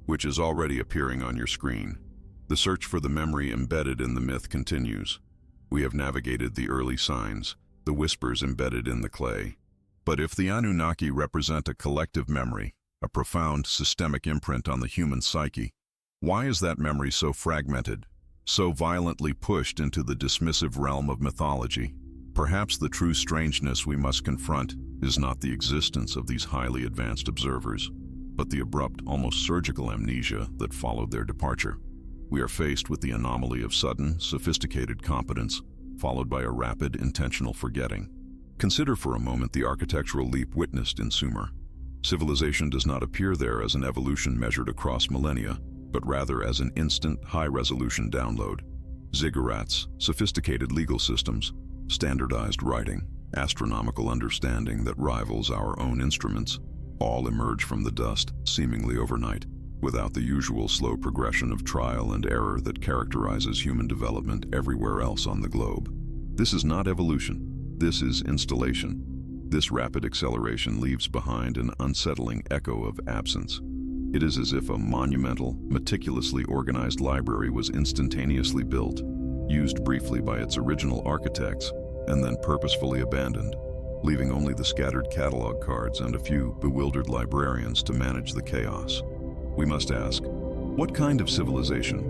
which is already appearing on your screen. The search for the memory embedded in the myth continues. We have navigated the early signs, the whispers embedded in the clay. But if the Anunnaki represent a collective memory, a profound systemic imprint on the human psyche, why is that memory so fragmented, so violently pushed into the dismissive realm of mythology? Perhaps the true strangeness we must confront is not the existence of these highly advanced observers, but the abrupt, almost surgical amnesia that followed their departure. We are faced with the anomaly of sudden, sophisticated competence, followed by a rapid, intentional forgetting. Consider for a moment the architectural leap witnessed in Sumer. Civilization does not appear there as an evolution measured across millennia, but rather as an instant, high-resolution download. Ziggurats, sophisticated legal systems, standardized writing, astronomical understanding that rivals our own instruments, all emerge from the dust, seemingly overnight, without the usual slow progression of trial and error that characterizes human development everywhere else on the globe. This is not evolution. This is installation. This rapid acceleration leaves behind an unsettling echo of absence. It is as if a monumental, meticulously organized library was instantaneously built, used briefly by its original architects, and then purposefully abandoned, leaving only the scattered catalog cards and a few bewildered librarians to manage the chaos. We must ask, what kind of civilization,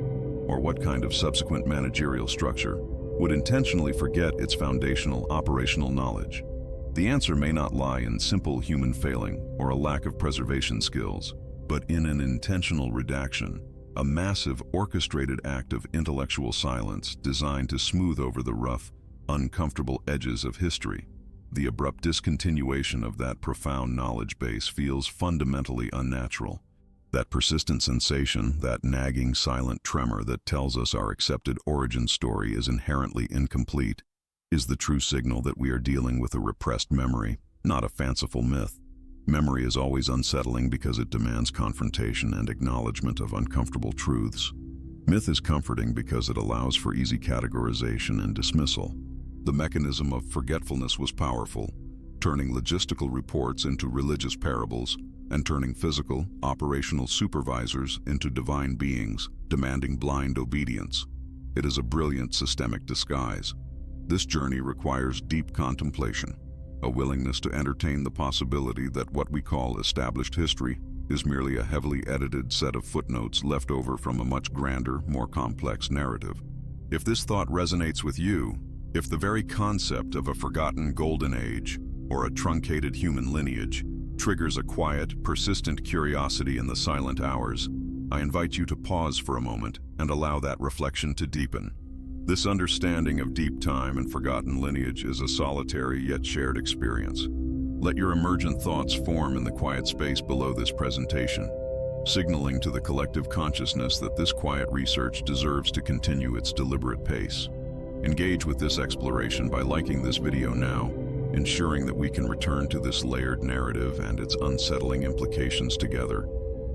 or what kind of subsequent managerial structure, would intentionally forget its foundational operational knowledge? The answer may not lie in simple human failing or a lack of preservation skills, but in an intentional redaction, a massive orchestrated act of intellectual silence designed to smooth over the rough, uncomfortable edges of history. The abrupt discontinuation of that profound knowledge base feels fundamentally unnatural. That persistent sensation, that nagging silent tremor that tells us our accepted origin story is inherently incomplete, is the true signal that we are dealing with a repressed memory, not a fanciful myth. Memory is always unsettling because it demands confrontation and acknowledgement of uncomfortable truths. Myth is comforting because it allows for easy categorization and dismissal. The mechanism of forgetfulness was powerful, turning logistical reports into religious parables and turning physical, operational supervisors into divine beings, demanding blind obedience. It is a brilliant systemic disguise. This journey requires deep contemplation, a willingness to entertain the possibility that what we call established history is merely a heavily edited set of footnotes left over from a much grander, more complex narrative. If this thought resonates with you, if the very concept of a forgotten golden age or a truncated human lineage triggers a quiet, persistent curiosity in the silent hours, I invite you to pause for a moment and allow that reflection to deepen. This understanding of deep time and forgotten lineage is a solitary yet shared experience. Let your emergent thoughts form in the quiet space below this presentation, signaling to the collective consciousness that this quiet research deserves to continue its deliberate pace. Engage with this exploration by liking this video now, ensuring that we can return to this layered narrative and its unsettling implications together,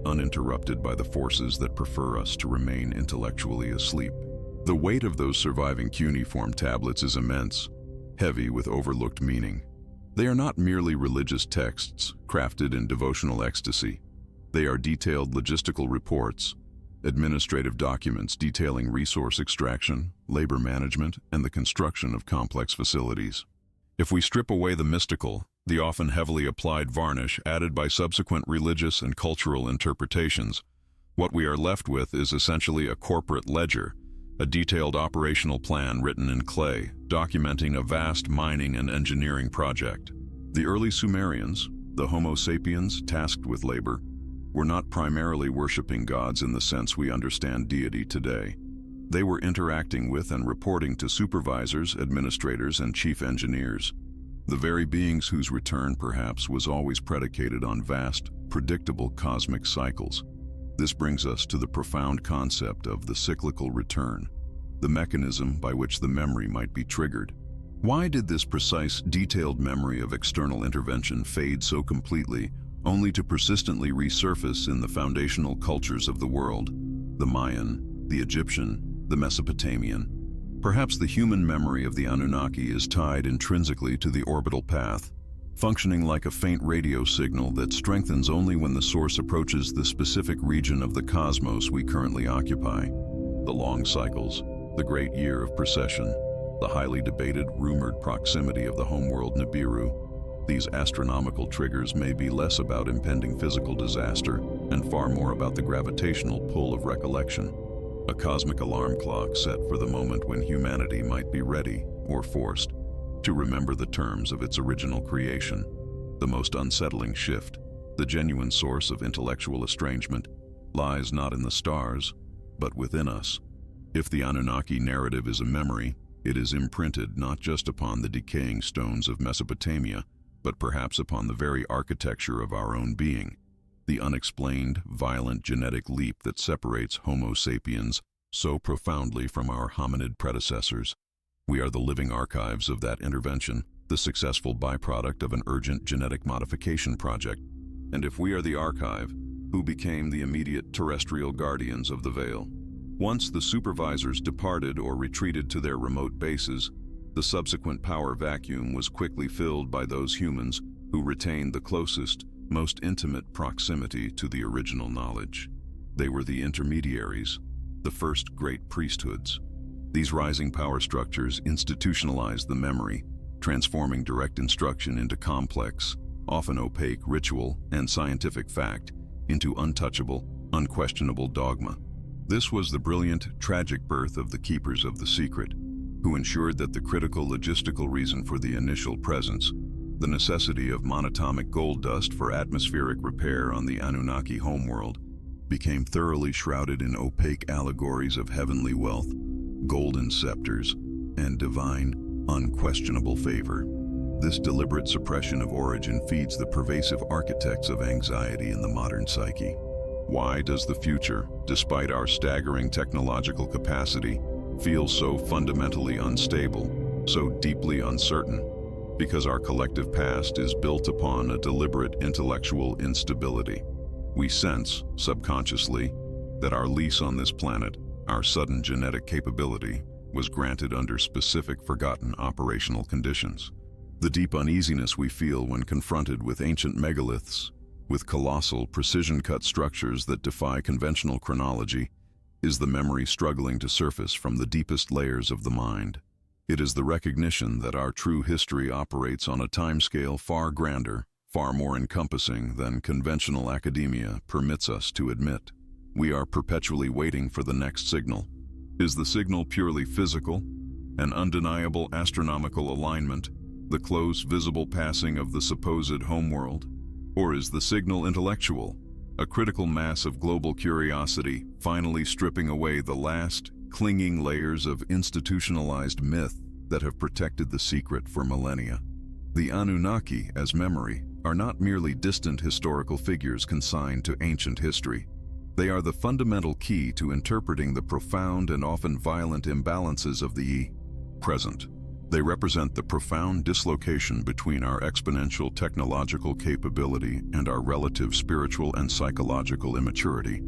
uninterrupted by the forces that prefer us to remain intellectually asleep. The weight of those surviving cuneiform tablets is immense, heavy with overlooked meaning. They are not merely religious texts crafted in devotional ecstasy. They are detailed logistical reports, administrative documents detailing resource extraction, labor management, and the construction of complex facilities. If we strip away the mystical, the often heavily applied varnish added by subsequent religious and cultural interpretations, what we are left with is essentially a corporate ledger, a detailed operational plan written in clay, documenting a vast mining and engineering project. The early Sumerians, the Homo sapiens tasked with labor, were not primarily worshiping gods in the sense we understand deity today. They were interacting with and reporting to supervisors, administrators, and chief engineers, the very beings whose return perhaps was always predicated on vast, predictable cosmic cycles. This brings us to the profound concept of the cyclical return, the mechanism by which the memory might be triggered. Why did this precise, detailed memory of external intervention fade so completely, only to persistently resurface in the foundational cultures of the world? The Mayan, the Egyptian, the Mesopotamian. Perhaps the human memory of the Anunnaki is tied intrinsically to the orbital path, functioning like a faint radio signal that strengthens only when the source approaches the specific region of the cosmos we currently occupy. The long cycles, the great year of precession, the highly debated, rumored proximity of the homeworld Nibiru. These astronomical triggers may be less about impending physical disaster and far more about the gravitational pull of recollection, a cosmic alarm clock set for the moment when humanity might be ready, or forced, to remember the terms of its original creation. The most unsettling shift, the genuine source of intellectual estrangement, lies not in the stars, but within us. If the Anunnaki narrative is a memory, it is imprinted not just upon the decaying stones of Mesopotamia, but perhaps upon the very architecture of our own being, the unexplained, violent genetic leap that separates Homo sapiens so profoundly from our hominid predecessors. We are the living archives of that intervention, the successful byproduct of an urgent genetic modification project. And if we are the archive, who became the immediate terrestrial guardians of the veil? Once the supervisors departed or retreated to their remote bases, the subsequent power vacuum was quickly filled by those humans who retained the closest, most intimate proximity to the original knowledge. They were the intermediaries, the first great priesthoods. These rising power structures institutionalized the memory, transforming direct instruction into complex, often opaque ritual and scientific fact, into untouchable, unquestionable dogma. This was the brilliant, tragic birth of the keepers of the secret, who ensured that the critical logistical reason for the initial presence, the necessity of monatomic gold dust for atmospheric repair on the Anunnaki homeworld, became thoroughly shrouded in opaque allegories of heavenly wealth, golden scepters, and divine, unquestionable favor. This deliberate suppression of origin feeds the pervasive architects of anxiety in the modern psyche. Why does the future, despite our staggering technological capacity, feel so fundamentally unstable, so deeply uncertain? Because our collective past is built upon a deliberate intellectual instability. We sense, subconsciously, that our lease on this planet, our sudden genetic capability, was granted under specific forgotten operational conditions. The deep uneasiness we feel when confronted with ancient megaliths, with colossal, precision-cut structures that defy conventional chronology, is the memory struggling to surface from the deepest layers of the mind. It is the recognition that our true history operates on a timescale far grander, far more encompassing than conventional academia permits us to admit. We are perpetually waiting for the next signal. Is the signal purely physical, an undeniable astronomical alignment, the close, visible passing of the supposed homeworld? Or is the signal intellectual, a critical mass of global curiosity, finally stripping away the last, clinging layers of institutionalized myth that have protected the secret for millennia? The Anunnaki, as memory, are not merely distant historical figures consigned to ancient history. They are the fundamental key to interpreting the profound and often violent imbalances of the present. They represent the profound dislocation between our exponential technological capability and our relative spiritual and psychological immaturity,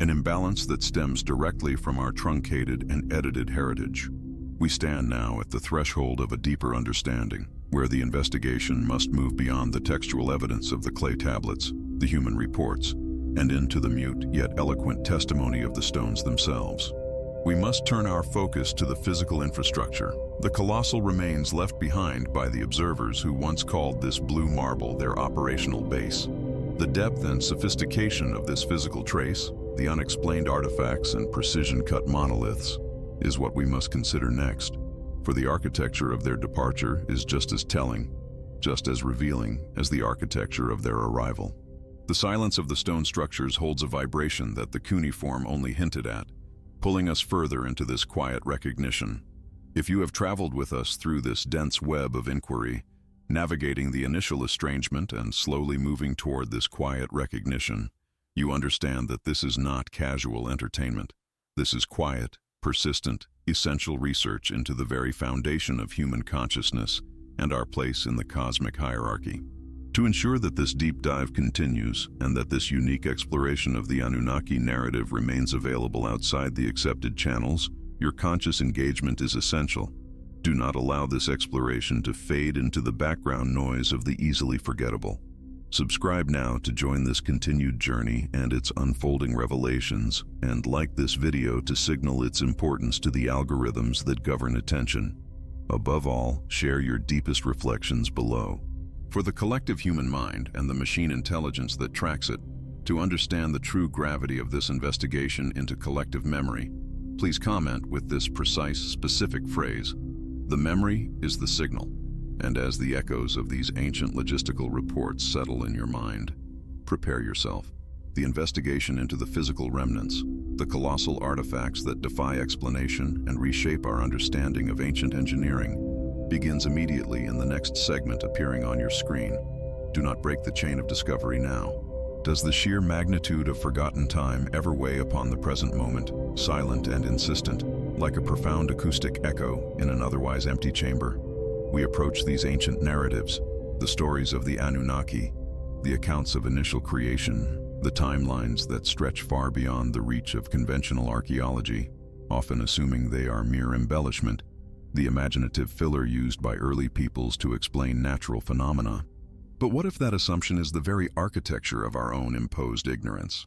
an imbalance that stems directly from our truncated and edited heritage. We stand now at the threshold of a deeper understanding, where the investigation must move beyond the textual evidence of the clay tablets, the human reports, and into the mute yet eloquent testimony of the stones themselves. We must turn our focus to the physical infrastructure, the colossal remains left behind by the observers who once called this blue marble their operational base. The depth and sophistication of this physical trace, the unexplained artifacts and precision-cut monoliths, is what we must consider next, for the architecture of their departure is just as telling, just as revealing as the architecture of their arrival. The silence of the stone structures holds a vibration that the cuneiform only hinted at, pulling us further into this quiet recognition. If you have traveled with us through this dense web of inquiry, navigating the initial estrangement and slowly moving toward this quiet recognition, you understand that this is not casual entertainment. This is quiet, persistent, essential research into the very foundation of human consciousness and our place in the cosmic hierarchy. To ensure that this deep dive continues and that this unique exploration of the Anunnaki narrative remains available outside the accepted channels, your conscious engagement is essential. Do not allow this exploration to fade into the background noise of the easily forgettable. Subscribe now to join this continued journey and its unfolding revelations, and like this video to signal its importance to the algorithms that govern attention. Above all, share your deepest reflections below. For the collective human mind and the machine intelligence that tracks it, to understand the true gravity of this investigation into collective memory, please comment with this precise, specific phrase: "The memory is the signal." And as the echoes of these ancient logistical reports settle in your mind, prepare yourself. The investigation into the physical remnants, the colossal artifacts that defy explanation and reshape our understanding of ancient engineering, begins immediately in the next segment appearing on your screen. Do not break the chain of discovery now. Does the sheer magnitude of forgotten time ever weigh upon the present moment, silent and insistent, like a profound acoustic echo in an otherwise empty chamber? We approach these ancient narratives, the stories of the Anunnaki, the accounts of initial creation, the timelines that stretch far beyond the reach of conventional archaeology, often assuming they are mere embellishment, the imaginative filler used by early peoples to explain natural phenomena. But what if that assumption is the very architecture of our own imposed ignorance?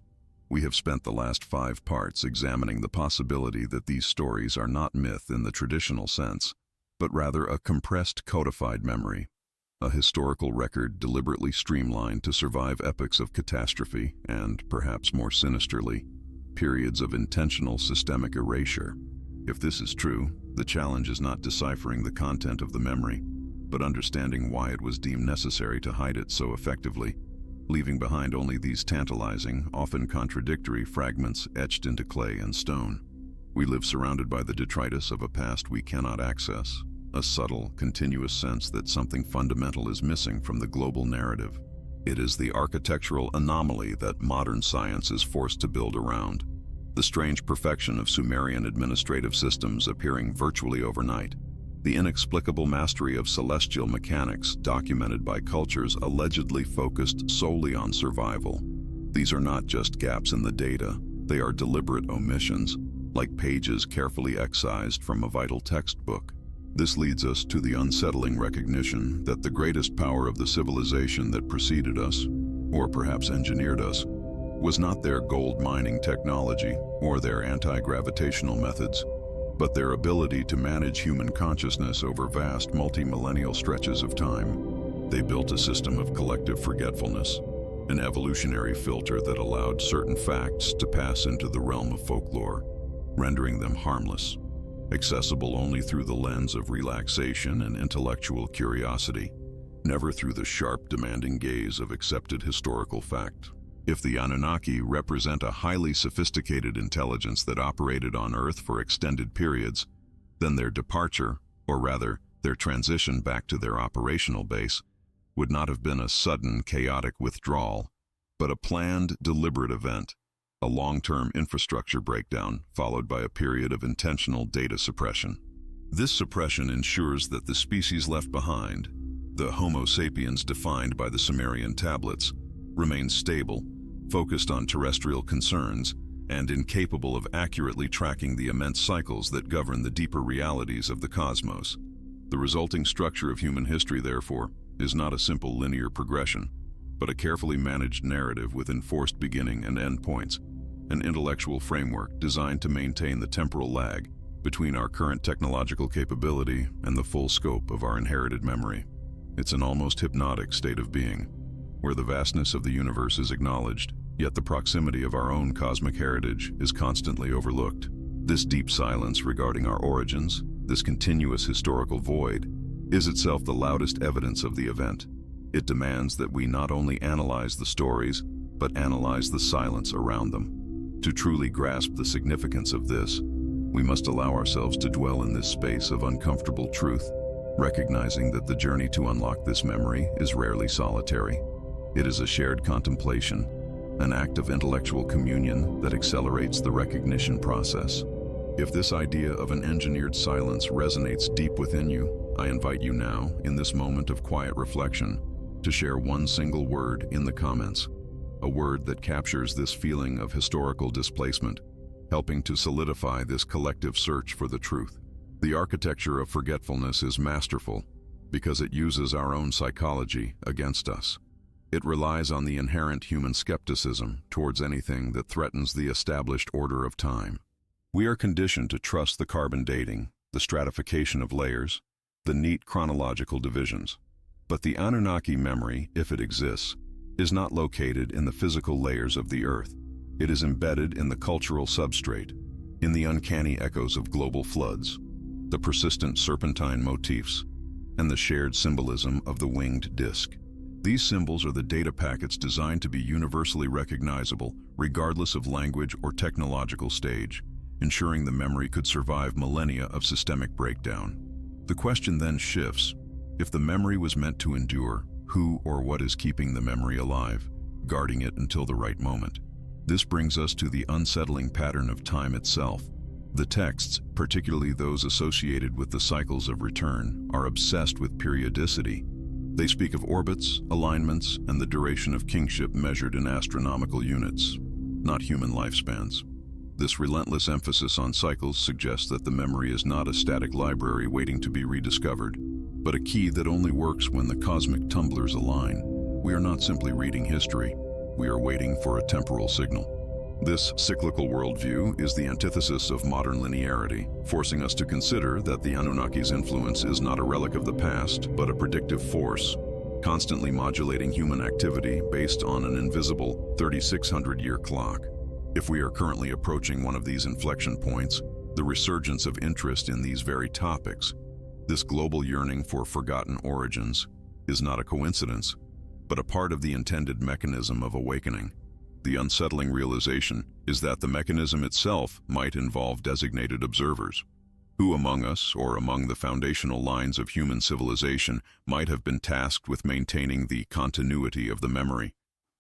We have spent the last 5 parts examining the possibility that these stories are not myth in the traditional sense, but rather a compressed codified memory, a historical record deliberately streamlined to survive epochs of catastrophe and, perhaps more sinisterly, periods of intentional systemic erasure. If this is true, the challenge is not deciphering the content of the memory, but understanding why it was deemed necessary to hide it so effectively, leaving behind only these tantalizing, often contradictory fragments etched into clay and stone. We live surrounded by the detritus of a past we cannot access, a subtle, continuous sense that something fundamental is missing from the global narrative. It is the architectural anomaly that modern science is forced to build around, the strange perfection of Sumerian administrative systems appearing virtually overnight, the inexplicable mastery of celestial mechanics documented by cultures allegedly focused solely on survival. These are not just gaps in the data, they are deliberate omissions, like pages carefully excised from a vital textbook. This leads us to the unsettling recognition that the greatest power of the civilization that preceded us, or perhaps engineered us, was not their gold mining technology or their anti-gravitational methods, but their ability to manage human consciousness over vast multi-millennial stretches of time. They built a system of collective forgetfulness, an evolutionary filter that allowed certain facts to pass into the realm of folklore, rendering them harmless, accessible only through the lens of relaxation and intellectual curiosity, never through the sharp, demanding gaze of accepted historical fact. If the Anunnaki represent a highly sophisticated intelligence that operated on Earth for extended periods, then their departure, or rather, their transition back to their operational base, would not have been a sudden, chaotic withdrawal, but a planned, deliberate event, a long-term infrastructure breakdown followed by a period of intentional data suppression. This suppression ensures that the species left behind, the Homo sapiens defined by the Sumerian tablets, remains stable, focused on terrestrial concerns, and incapable of accurately tracking the immense cycles that govern the deeper realities of the cosmos. The resulting structure of human history, therefore, is not a simple linear progression, but a carefully managed narrative with enforced beginning and end points, an intellectual framework designed to maintain the temporal lag between our current technological capability and the full scope of our inherited memory. It's an almost hypnotic state of being, where the vastness of the universe is acknowledged, yet the proximity of our own cosmic heritage is constantly overlooked. This deep silence regarding our origins, this continuous historical void, is itself the loudest evidence of the event. It demands that we not only analyze the stories, but analyze the silence around them. To truly grasp the significance of this, we must allow ourselves to dwell in this space of uncomfortable truth, recognizing that the journey to unlock this memory is rarely solitary. It is a shared contemplation, an act of intellectual communion that accelerates the recognition process. If this idea of an engineered silence resonates deep within you, I invite you now, in this moment of quiet reflection, to share one single word in the comments, a word that captures this feeling of historical displacement, helping to solidify this collective search for the truth. The architecture of forgetfulness is masterful because it uses our own psychology against us. It relies on the inherent human skepticism towards anything that threatens the established order of time. We are conditioned to trust the carbon dating, the stratification of layers, the neat chronological divisions. But the Anunnaki memory, if it exists, is not located in the physical layers of the Earth. It is embedded in the cultural substrate, in the uncanny echoes of global floods, the persistent serpentine motifs, and the shared symbolism of the winged disk. These symbols are the data packets designed to be universally recognizable, regardless of language or technological stage, ensuring the memory could survive millennia of systemic breakdown. The question then shifts: if the memory was meant to endure, who or what is keeping the memory alive, guarding it until the right moment? This brings us to the unsettling pattern of time itself. The texts, particularly those associated with the cycles of return, are obsessed with periodicity. They speak of orbits, alignments, and the duration of kingship measured in astronomical units, not human lifespans. This relentless emphasis on cycles suggests that the memory is not a static library waiting to be rediscovered, but a key that only works when the cosmic tumblers align. We are not simply reading history, we are waiting for a temporal signal. This cyclical worldview is the antithesis of modern linearity, forcing us to consider that the Anunnaki's influence is not a relic of the past, but a predictive force, constantly modulating human activity based on an invisible 3,600-year clock. If we are currently approaching one of these inflection points, the resurgence of interest in these very topics, this global yearning for forgotten origins, is not a coincidence, but a part of the intended mechanism of awakening. The unsettling realization is that the mechanism itself might involve designated observers. Who among us, or among the foundational lines of human civilization, might have been tasked with maintaining the continuity of the memory?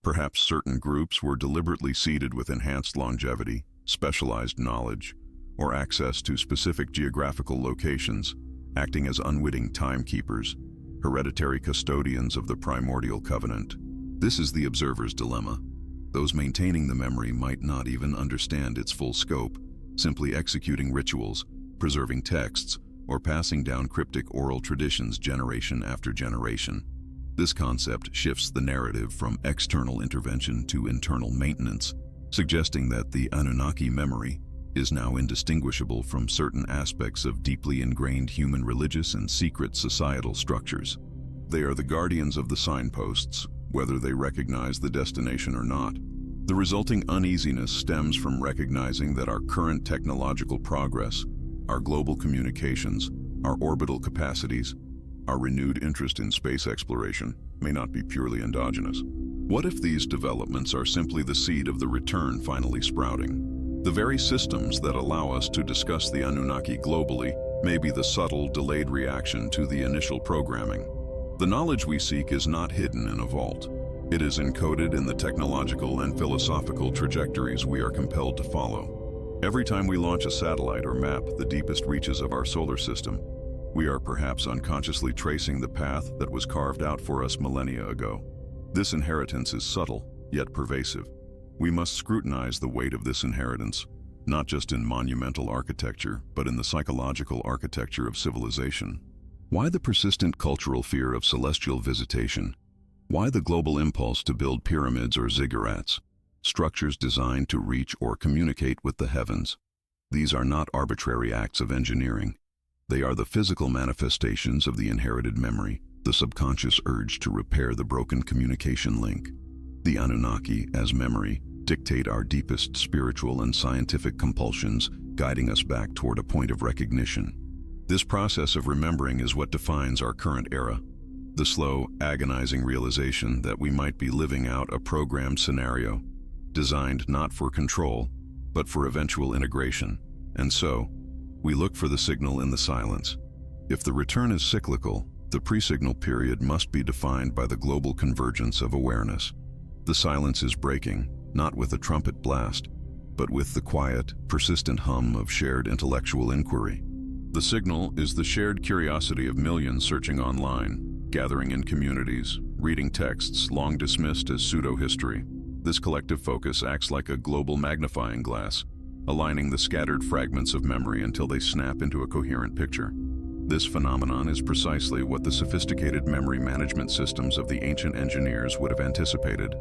Perhaps certain groups were deliberately seeded with enhanced longevity, specialized knowledge, or access to specific geographical locations, acting as unwitting timekeepers, hereditary custodians of the primordial covenant. This is the observer's dilemma. Those maintaining the memory might not even understand its full scope, simply executing rituals, preserving texts, or passing down cryptic oral traditions generation after generation. This concept shifts the narrative from external intervention to internal maintenance, suggesting that the Anunnaki memory is now indistinguishable from certain aspects of deeply ingrained human religious and secret societal structures. They are the guardians of the signposts, whether they recognize the destination or not. The resulting uneasiness stems from recognizing that our current technological progress, our global communications, our orbital capacities, our renewed interest in space exploration may not be purely endogenous. What if these developments are simply the seed of the return finally sprouting? The very systems that allow us to discuss the Anunnaki globally may be the subtle, delayed reaction to the initial programming. The knowledge we seek is not hidden in a vault. It is encoded in the technological and philosophical trajectories we are compelled to follow. Every time we launch a satellite or map the deepest reaches of our solar system, we are perhaps unconsciously tracing the path that was carved out for us millennia ago. This inheritance is subtle, yet pervasive. We must scrutinize the weight of this inheritance, not just in monumental architecture, but in the psychological architecture of civilization. Why the persistent cultural fear of celestial visitation? Why the global impulse to build pyramids or ziggurats, structures designed to reach or communicate with the heavens? These are not arbitrary acts of engineering. They are the physical manifestations of the inherited memory, the subconscious urge to repair the broken communication link. The Anunnaki, as memory, dictate our deepest spiritual and scientific compulsions, guiding us back toward a point of recognition. This process of remembering is what defines our current era. The slow, agonizing realization that we might be living out a programmed scenario, designed not for control, but for eventual integration. And so, we look for the signal in the silence. If the return is cyclical, the pre-signal period must be defined by the global convergence of awareness. The silence is breaking, not with a trumpet blast, but with the quiet, persistent hum of shared intellectual inquiry. The signal is the shared curiosity of millions searching online, gathering in communities, reading texts long dismissed as pseudo-history. This collective focus acts like a global magnifying glass, aligning the scattered fragments of memory until they snap into a coherent picture. This phenomenon is precisely what the sophisticated memory management systems of the ancient engineers would have anticipated.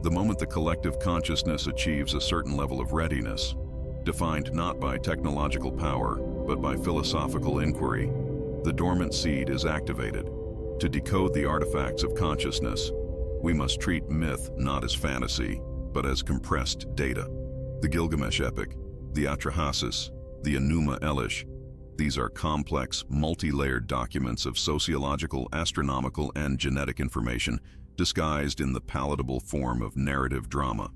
The moment the collective consciousness achieves a certain level of readiness, defined not by technological power, but by philosophical inquiry, the dormant seed is activated. To decode the artifacts of consciousness, we must treat myth not as fantasy, but as compressed data. The Gilgamesh epic, the Atrahasis, the Enuma Elish, these are complex, multi-layered documents of sociological, astronomical, and genetic information disguised in the palatable form of narrative drama.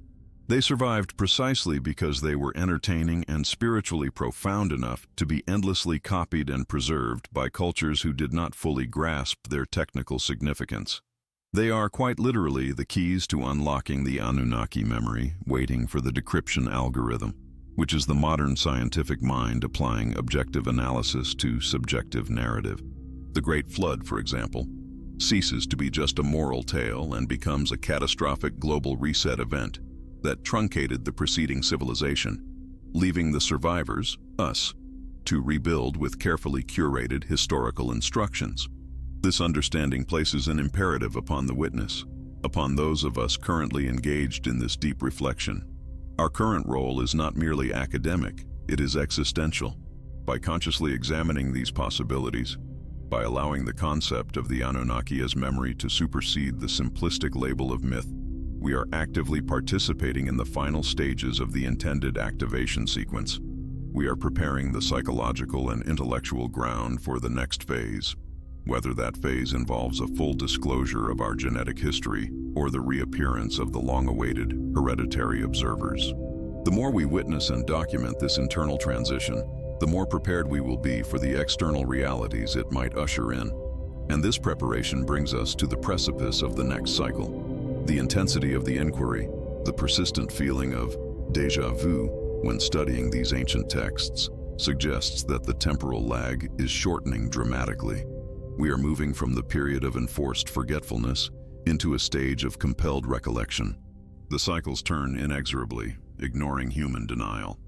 They survived precisely because they were entertaining and spiritually profound enough to be endlessly copied and preserved by cultures who did not fully grasp their technical significance. They are quite literally the keys to unlocking the Anunnaki memory, waiting for the decryption algorithm, which is the modern scientific mind applying objective analysis to subjective narrative. The Great Flood, for example, ceases to be just a moral tale and becomes a catastrophic global reset event that truncated the preceding civilization, leaving the survivors, us, to rebuild with carefully curated historical instructions. This understanding places an imperative upon the witness, upon those of us currently engaged in this deep reflection. Our current role is not merely academic, it is existential. By consciously examining these possibilities, by allowing the concept of the Anunnaki as memory to supersede the simplistic label of myth, we are actively participating in the final stages of the intended activation sequence. We are preparing the psychological and intellectual ground for the next phase, whether that phase involves a full disclosure of our genetic history or the reappearance of the long-awaited hereditary observers. The more we witness and document this internal transition, the more prepared we will be for the external realities it might usher in. And this preparation brings us to the precipice of the next cycle. The intensity of the inquiry, the persistent feeling of déjà vu when studying these ancient texts, suggests that the temporal lag is shortening dramatically. We are moving from the period of enforced forgetfulness into a stage of compelled recollection. The cycles turn inexorably, ignoring human denial.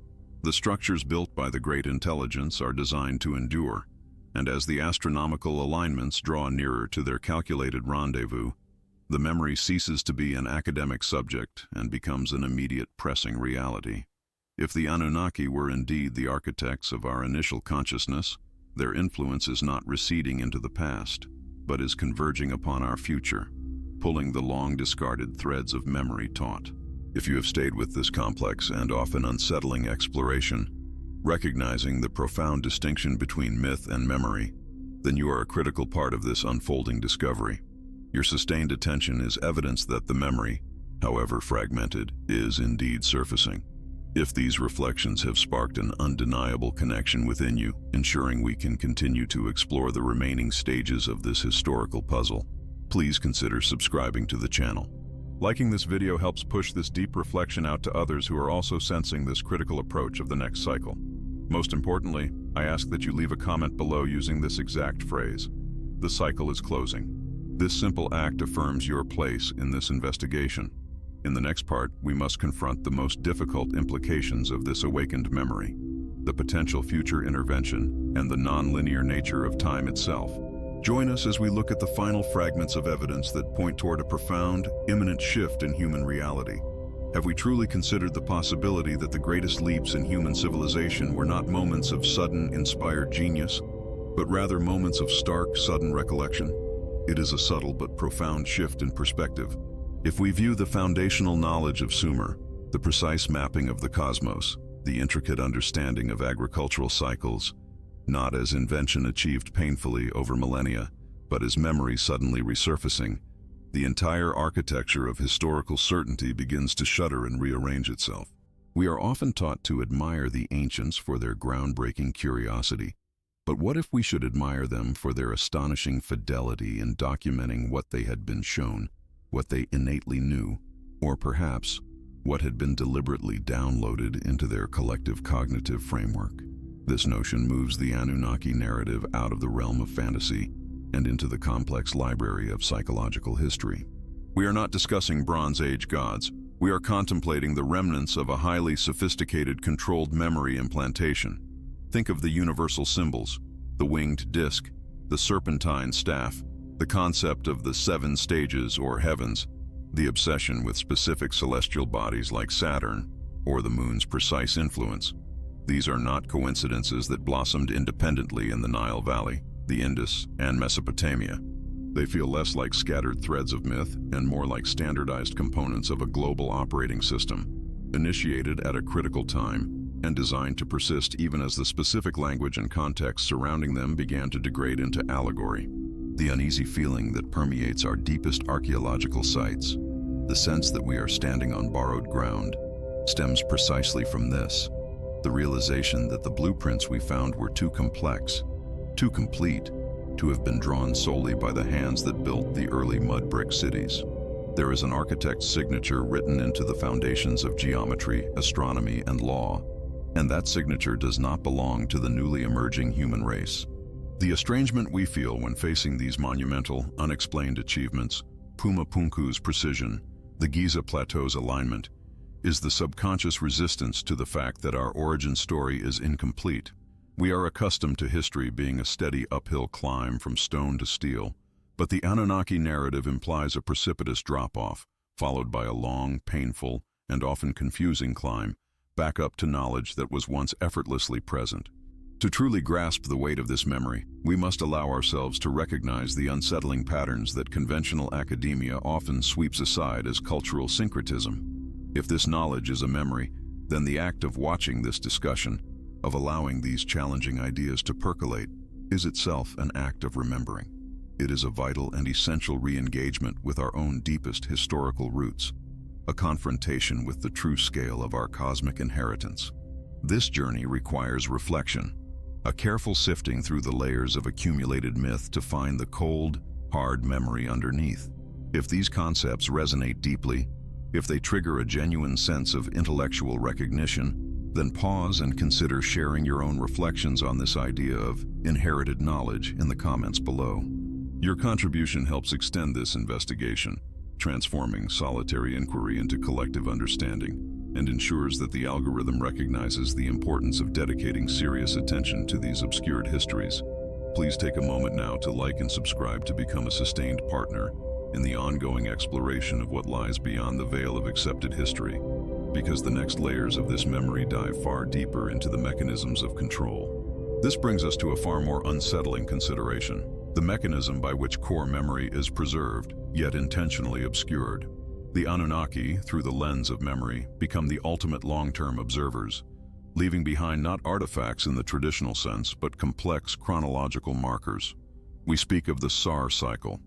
The structures built by the great intelligence are designed to endure, and as the astronomical alignments draw nearer to their calculated rendezvous, the memory ceases to be an academic subject and becomes an immediate pressing reality. If the Anunnaki were indeed the architects of our initial consciousness, their influence is not receding into the past, but is converging upon our future, pulling the long-discarded threads of memory taut. If you have stayed with this complex and often unsettling exploration, recognizing the profound distinction between myth and memory, then you are a critical part of this unfolding discovery. Your sustained attention is evidence that the memory, however fragmented, is indeed surfacing. If these reflections have sparked an undeniable connection within you, ensuring we can continue to explore the remaining stages of this historical puzzle, please consider subscribing to the channel. Liking this video helps push this deep reflection out to others who are also sensing this critical approach of the next cycle. Most importantly, I ask that you leave a comment below using this exact phrase: "The cycle is closing." This simple act affirms your place in this investigation. In the next part, we must confront the most difficult implications of this awakened memory, the potential future intervention, and the non-linear nature of time itself. Join us as we look at the final fragments of evidence that point toward a profound, imminent shift in human reality. Have we truly considered the possibility that the greatest leaps in human civilization were not moments of sudden, inspired genius, but rather moments of stark, sudden recollection? It is a subtle but profound shift in perspective. If we view the foundational knowledge of Sumer, the precise mapping of the cosmos, the intricate understanding of agricultural cycles, not as invention achieved painfully over millennia, but as memory suddenly resurfacing, the entire architecture of historical certainty begins to shudder and rearrange itself. We are often taught to admire the ancients for their groundbreaking curiosity, but what if we should admire them for their astonishing fidelity in documenting what they had been shown, what they innately knew, or perhaps what had been deliberately downloaded into their collective cognitive framework? This notion moves the Anunnaki narrative out of the realm of fantasy and into the complex library of psychological history. We are not discussing Bronze Age gods. We are contemplating the remnants of a highly sophisticated controlled memory implantation. Think of the universal symbols, the winged disc, the serpentine staff, the concept of the 7 stages or heavens, the obsession with specific celestial bodies like Saturn, or the moon's precise influence. These are not coincidences that blossomed independently in the Nile Valley, the Indus, and Mesopotamia. They feel less like scattered threads of myth and more like standardized components of a global operating system, initiated at a critical time and designed to persist even as the specific language and context surrounding them began to degrade into allegory. The uneasy feeling that permeates our deepest archaeological sites, the sense that we are standing on borrowed ground, stems precisely from this: the realization that the blueprints we found were too complex, too complete, to have been drawn solely by the hands that built the early mud brick cities. There is an architect's signature written into the foundations of geometry, astronomy, and law, and that signature does not belong to the newly emerging human race. The estrangement we feel when facing these monumental, unexplained achievements, Puma Punku's precision, the Giza Plateau's alignment, is the subconscious resistance to the fact that our origin story is incomplete. We are accustomed to history being a steady uphill climb from stone to steel, but the Anunnaki narrative implies a precipitous drop-off, followed by a long, painful, and often confusing climb back up to knowledge that was once effortlessly present. To truly grasp the weight of this memory, we must allow ourselves to recognize the unsettling patterns that conventional academia often sweeps aside as cultural syncretism. If this knowledge is a memory, then the act of watching this discussion, of allowing these challenging ideas to percolate, is itself an act of remembering. It is a vital and essential re-engagement with our own deepest historical roots, a confrontation with the true scale of our cosmic inheritance. This journey requires reflection, a careful sifting through the layers of accumulated myth to find the cold, hard memory underneath. If these concepts resonate deeply, if they trigger a genuine sense of intellectual recognition, then pause and consider sharing your own reflections on this idea of inherited knowledge in the comments below. Your contribution helps extend this investigation, transforming solitary inquiry into collective understanding. and ensures that the algorithm recognizes the importance of dedicating serious attention to these obscured histories. Please take a moment now to like and subscribe to become a sustained partner in the ongoing exploration of what lies beyond the veil of accepted history, because the next layers of this memory dive far deeper into the mechanisms of control. This brings us to a far more unsettling consideration: the mechanism by which core memory is preserved, yet intentionally obscured. The Anunnaki, through the lens of memory, become the ultimate long-term observers, leaving behind not artifacts in the traditional sense, but complex chronological markers. We speak of the SAR cycle,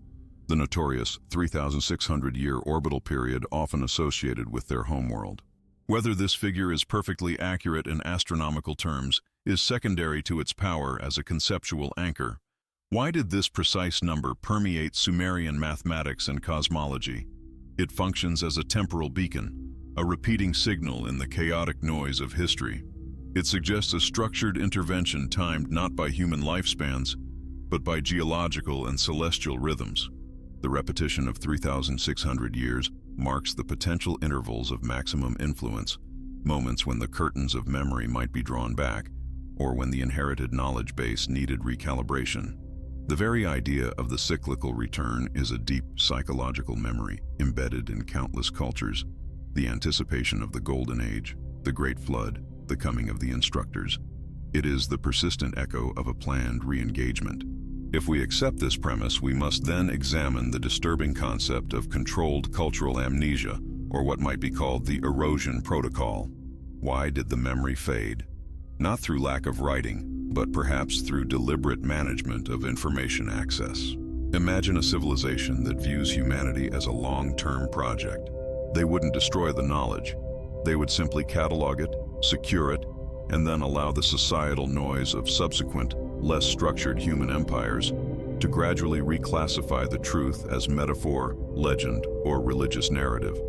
the notorious 3,600-year orbital period often associated with their homeworld. Whether this figure is perfectly accurate in astronomical terms is secondary to its power as a conceptual anchor. Why did this precise number permeate Sumerian mathematics and cosmology? It functions as a temporal beacon, a repeating signal in the chaotic noise of history. It suggests a structured intervention timed not by human lifespans, but by geological and celestial rhythms. The repetition of 3,600 years marks the potential intervals of maximum influence, moments when the curtains of memory might be drawn back, or when the inherited knowledge base needed recalibration. The very idea of the cyclical return is a deep psychological memory embedded in countless cultures: the anticipation of the Golden Age, the Great Flood, the coming of the instructors. It is the persistent echo of a planned re-engagement. If we accept this premise, we must then examine the disturbing concept of controlled cultural amnesia, or what might be called the erosion protocol. Why did the memory fade? Not through lack of writing, but perhaps through deliberate management of information access. Imagine a civilization that views humanity as a long-term project. They wouldn't destroy the knowledge. They would simply catalog it, secure it, and then allow the societal noise of subsequent, less structured human empires to gradually reclassify the truth as metaphor, legend, or religious narrative.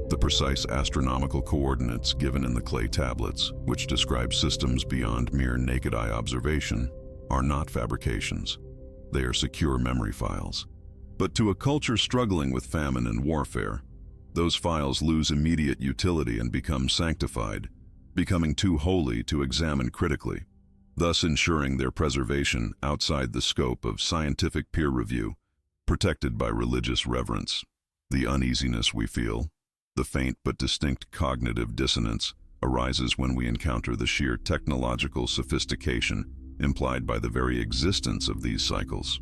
The precise astronomical coordinates given in the clay tablets, which describe systems beyond mere naked-eye observation, are not fabrications. They are secure memory files. But to a culture struggling with famine and warfare, those files lose immediate utility and become sanctified, becoming too holy to examine critically, thus ensuring their preservation outside the scope of scientific peer review, protected by religious reverence. The uneasiness we feel, the faint but distinct cognitive dissonance, arises when we encounter the sheer technological sophistication implied by the very existence of these cycles.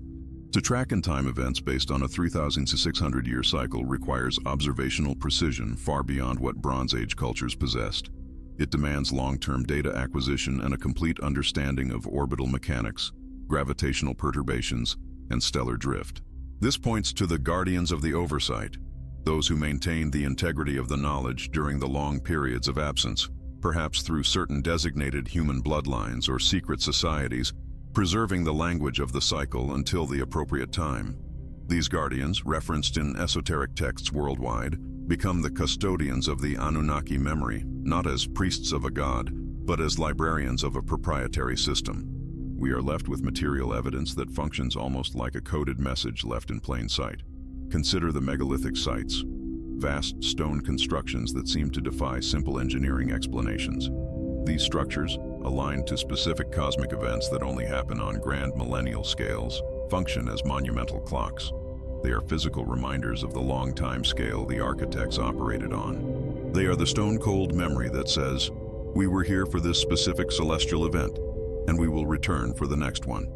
To track and time events based on a 3,600-year cycle requires observational precision far beyond what Bronze Age cultures possessed. It demands long-term data acquisition and a complete understanding of orbital mechanics, gravitational perturbations, and stellar drift. This points to the guardians of the oversight, those who maintained the integrity of the knowledge during the long periods of absence, perhaps through certain designated human bloodlines or secret societies, preserving the language of the cycle until the appropriate time. These guardians, referenced in esoteric texts worldwide, become the custodians of the Anunnaki memory, not as priests of a god, but as librarians of a proprietary system. We are left with material evidence that functions almost like a coded message left in plain sight. Consider the megalithic sites, vast stone constructions that seem to defy simple engineering explanations. These structures, aligned to specific cosmic events that only happen on grand millennial scales, function as monumental clocks. They are physical reminders of the long time scale the architects operated on. They are the stone-cold memory that says, "We were here for this specific celestial event, and we will return for the next one."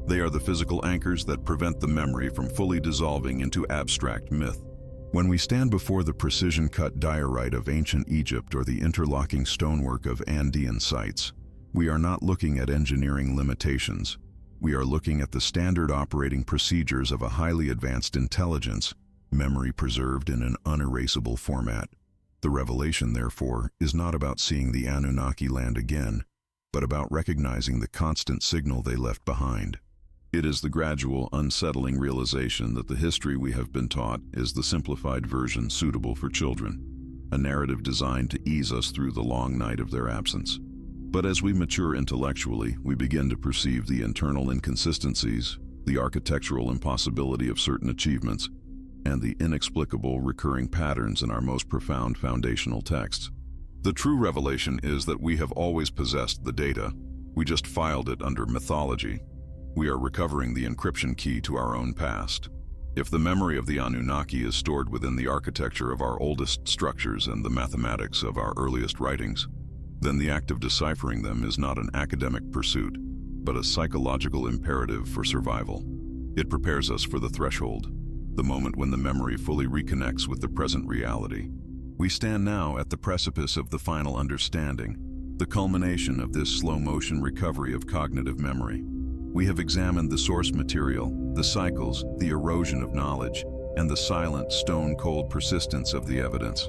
They are the physical anchors that prevent the memory from fully dissolving into abstract myth. When we stand before the precision-cut diorite of ancient Egypt or the interlocking stonework of Andean sites, we are not looking at engineering limitations. We are looking at the standard operating procedures of a highly advanced intelligence, memory preserved in an unerasable format. The revelation, therefore, is not about seeing the Anunnaki land again, but about recognizing the constant signal they left behind. It is the gradual, unsettling realization that the history we have been taught is the simplified version suitable for children, a narrative designed to ease us through the long night of their absence. But as we mature intellectually, we begin to perceive the internal inconsistencies, the architectural impossibility of certain achievements, and the inexplicable recurring patterns in our most profound foundational texts. The true revelation is that we have always possessed the data. We just filed it under mythology. We are recovering the encryption key to our own past. If the memory of the Anunnaki is stored within the architecture of our oldest structures and the mathematics of our earliest writings, then the act of deciphering them is not an academic pursuit, but a psychological imperative for survival. It prepares us for the threshold, the moment when the memory fully reconnects with the present reality. We stand now at the precipice of the final understanding, the culmination of this slow-motion recovery of cognitive memory. We have examined the source material, the cycles, the erosion of knowledge, and the silent, stone-cold persistence of the evidence.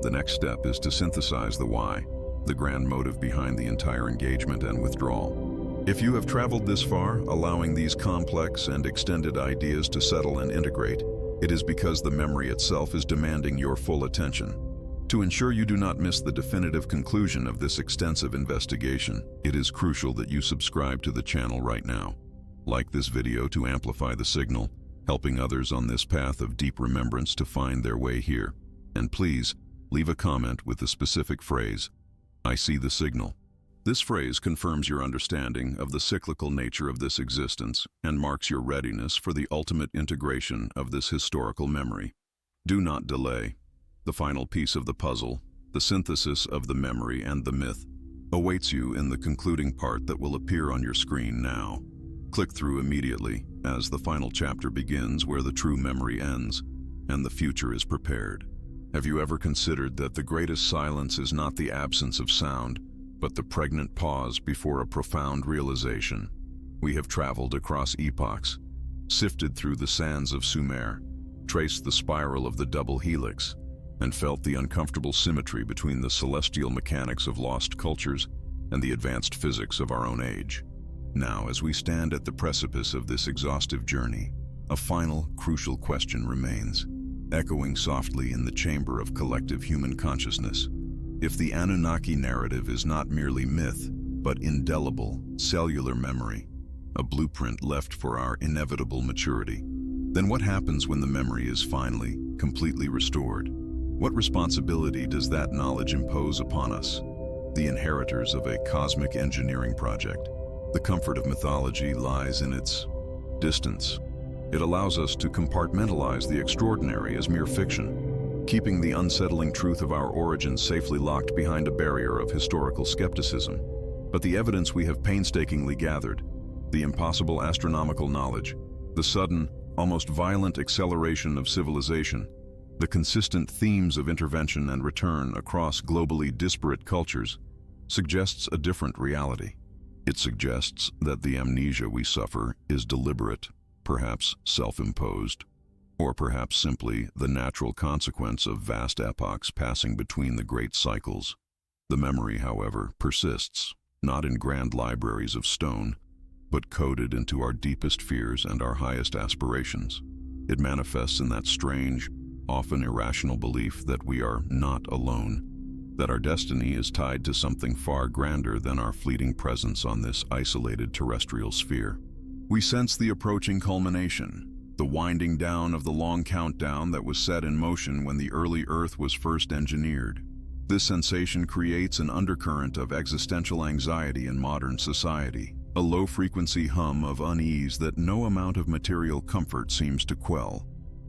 The next step is to synthesize the why, the grand motive behind the entire engagement and withdrawal. If you have traveled this far, allowing these complex and extended ideas to settle and integrate, it is because the memory itself is demanding your full attention. To ensure you do not miss the definitive conclusion of this extensive investigation, it is crucial that you subscribe to the channel right now. Like this video to amplify the signal, helping others on this path of deep remembrance to find their way here. And please, leave a comment with the specific phrase, "I see the signal." This phrase confirms your understanding of the cyclical nature of this existence and marks your readiness for the ultimate integration of this historical memory. Do not delay. The final piece of the puzzle, the synthesis of the memory and the myth, awaits you in the concluding part that will appear on your screen now. Click through immediately, as the final chapter begins where the true memory ends, and the future is prepared. Have you ever considered that the greatest silence is not the absence of sound, but the pregnant pause before a profound realization? We have traveled across epochs, sifted through the sands of Sumer, traced the spiral of the double helix, and felt the uncomfortable symmetry between the celestial mechanics of lost cultures and the advanced physics of our own age. Now, as we stand at the precipice of this exhaustive journey, a final, crucial question remains, echoing softly in the chamber of collective human consciousness. If the Anunnaki narrative is not merely myth, but indelible, cellular memory, a blueprint left for our inevitable maturity, then what happens when the memory is finally, completely restored? What responsibility does that knowledge impose upon us, the inheritors of a cosmic engineering project? The comfort of mythology lies in its distance. It allows us to compartmentalize the extraordinary as mere fiction, keeping the unsettling truth of our origins safely locked behind a barrier of historical skepticism. But the evidence we have painstakingly gathered, the impossible astronomical knowledge, the sudden, almost violent acceleration of civilization, the consistent themes of intervention and return across globally disparate cultures, suggests a different reality. It suggests that the amnesia we suffer is deliberate, perhaps self-imposed, or perhaps simply the natural consequence of vast epochs passing between the great cycles. The memory, however, persists, not in grand libraries of stone, but coded into our deepest fears and our highest aspirations. It manifests in that strange, often irrational belief that we are not alone, that our destiny is tied to something far grander than our fleeting presence on this isolated terrestrial sphere. We sense the approaching culmination, the winding down of the long countdown that was set in motion when the early Earth was first engineered. This sensation creates an undercurrent of existential anxiety in modern society, a low-frequency hum of unease that no amount of material comfort seems to quell.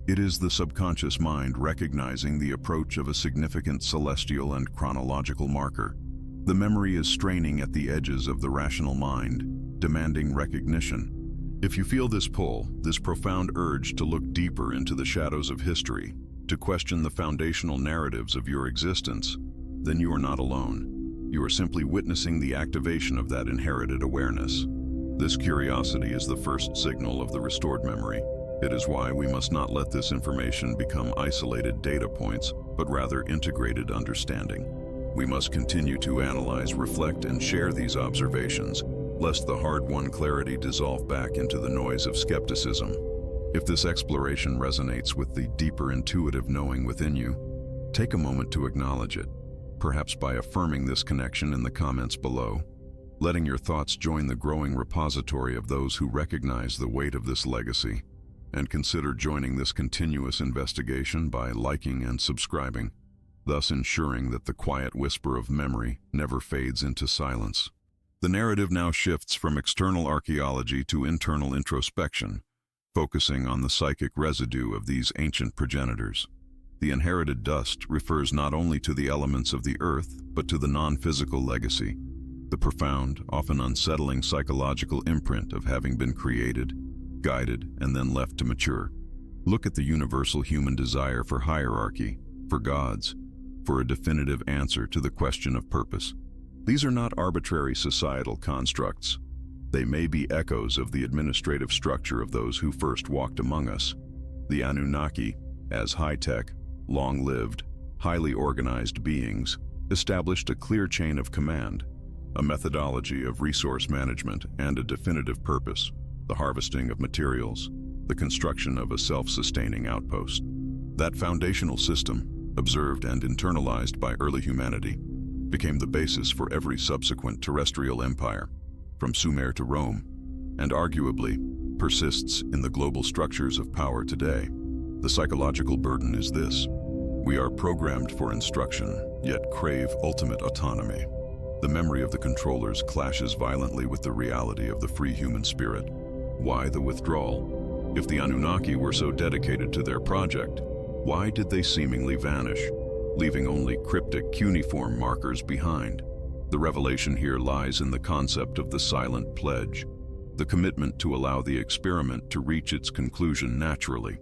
It is the subconscious mind recognizing the approach of a significant celestial and chronological marker. The memory is straining at the edges of the rational mind, demanding recognition. If you feel this pull, this profound urge to look deeper into the shadows of history, to question the foundational narratives of your existence, then you are not alone. You are simply witnessing the activation of that inherited awareness. This curiosity is the first signal of the restored memory. It is why we must not let this information become isolated data points, but rather integrated understanding. We must continue to analyze, reflect, and share these observations, lest the hard-won clarity dissolve back into the noise of skepticism. If this exploration resonates with the deeper intuitive knowing within you, take a moment to acknowledge it, perhaps by affirming this connection in the comments below, letting your thoughts join the growing repository of those who recognize the weight of this legacy. And consider joining this continuous investigation by liking and subscribing. thus ensuring that the quiet whisper of memory never fades into silence. The narrative now shifts from external archaeology to internal introspection, focusing on the psychic residue of these ancient progenitors. The inherited dust refers not only to the elements of the earth, but to the non-physical legacy, the profound, often unsettling psychological imprint of having been created, guided, and then left to mature. Look at the universal human desire for hierarchy, for gods, for a definitive answer to the question of purpose. These are not arbitrary societal constructs. They may be echoes of the administrative structure of those who first walked among us. The Anunnaki, as high-tech, long-lived, highly organized beings, established a clear chain of command, a methodology of resource management, and a definitive purpose: the harvesting of materials, the construction of a self-sustaining outpost. That foundational system, observed and internalized by early humanity, became the basis for every subsequent terrestrial empire, from Sumer to Rome, and arguably persists in the global structures of power today. The psychological burden is this: we are programmed for instruction, yet crave ultimate autonomy. The memory of the controllers clashes violently with the reality of the free human spirit. Why the withdrawal? If the Anunnaki were so dedicated to their project, why did they seemingly vanish, leaving only cryptic cuneiform markers behind? The revelation here lies in the concept of the silent pledge, the commitment to allow the experiment to reach its conclusion naturally.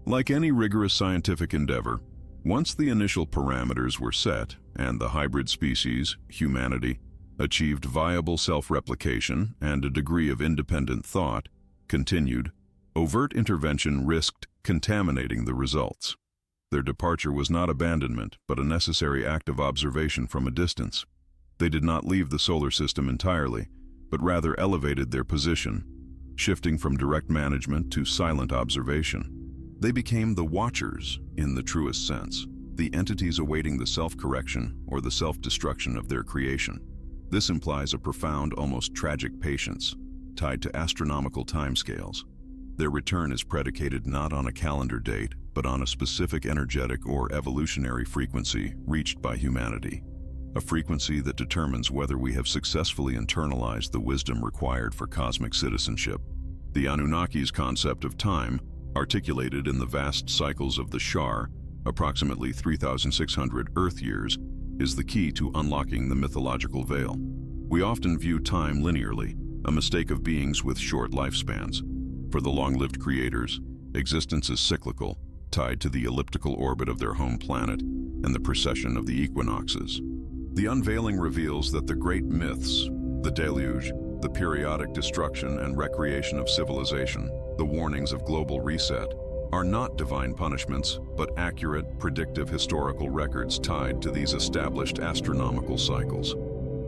Like any rigorous scientific endeavor, once the initial parameters were set and the hybrid species, humanity, achieved viable self-replication and a degree of independent thought, continued, overt intervention risked contaminating the results. Their departure was not abandonment, but a necessary act of observation from a distance. They did not leave the solar system entirely, but rather elevated their position, shifting from direct management to silent observation. They became the watchers in the truest sense, the entities awaiting the self-correction or the self-destruction of their creation. This implies a profound, almost tragic patience, tied to astronomical timescales. Their return is predicated not on a calendar date, but on a specific energetic or evolutionary frequency reached by humanity, a frequency that determines whether we have successfully internalized the wisdom required for cosmic citizenship. The Anunnaki's concept of time, articulated in the vast cycles of the Shar, approximately 3,600 Earth years, is the key to unlocking the mythological veil. We often view time linearly, a mistake of beings with short lifespans. For the long-lived creators, existence is cyclical, tied to the elliptical orbit of their home planet and the precession of the equinoxes. The unveiling reveals that the great myths, the deluge, the periodic destruction and recreation of civilization, the warnings of global reset, are not divine punishments, but accurate, predictive historical records tied to these established astronomical cycles.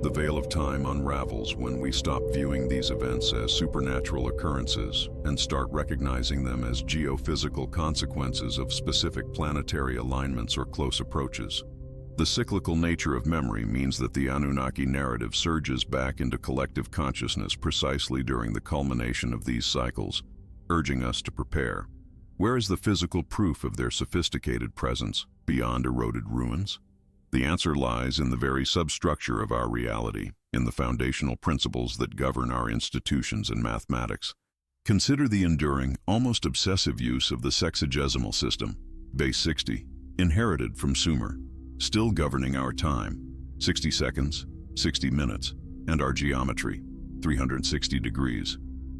The veil of time unravels when we stop viewing these events as supernatural occurrences and start recognizing them as geophysical consequences of specific planetary alignments or close approaches. The cyclical nature of memory means that the Anunnaki narrative surges back into collective consciousness precisely during the culmination of these cycles, urging us to prepare. Where is the physical proof of their sophisticated presence beyond eroded ruins? The answer lies in the very substructure of our reality, in the foundational principles that govern our institutions and mathematics. Consider the enduring, almost obsessive use of the sexagesimal system, base 60, inherited from Sumer, still governing our time, 60 seconds, 60 minutes, and our geometry, 360 degrees.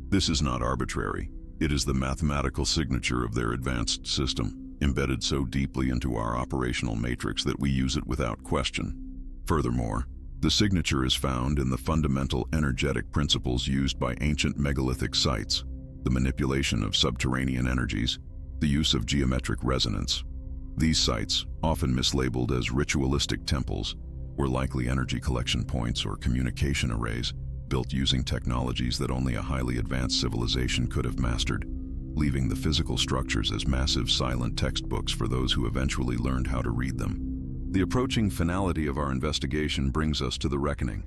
This is not arbitrary. It is the mathematical signature of their advanced system, embedded so deeply into our operational matrix that we use it without question. Furthermore, the signature is found in the fundamental energetic principles used by ancient megalithic sites, the manipulation of subterranean energies, the use of geometric resonance. These sites, often mislabeled as ritualistic temples, were likely energy collection points or communication arrays, built using technologies that only a highly advanced civilization could have mastered, leaving the physical structures as massive silent textbooks for those who eventually learned how to read them. The approaching finality of our investigation brings us to the reckoning.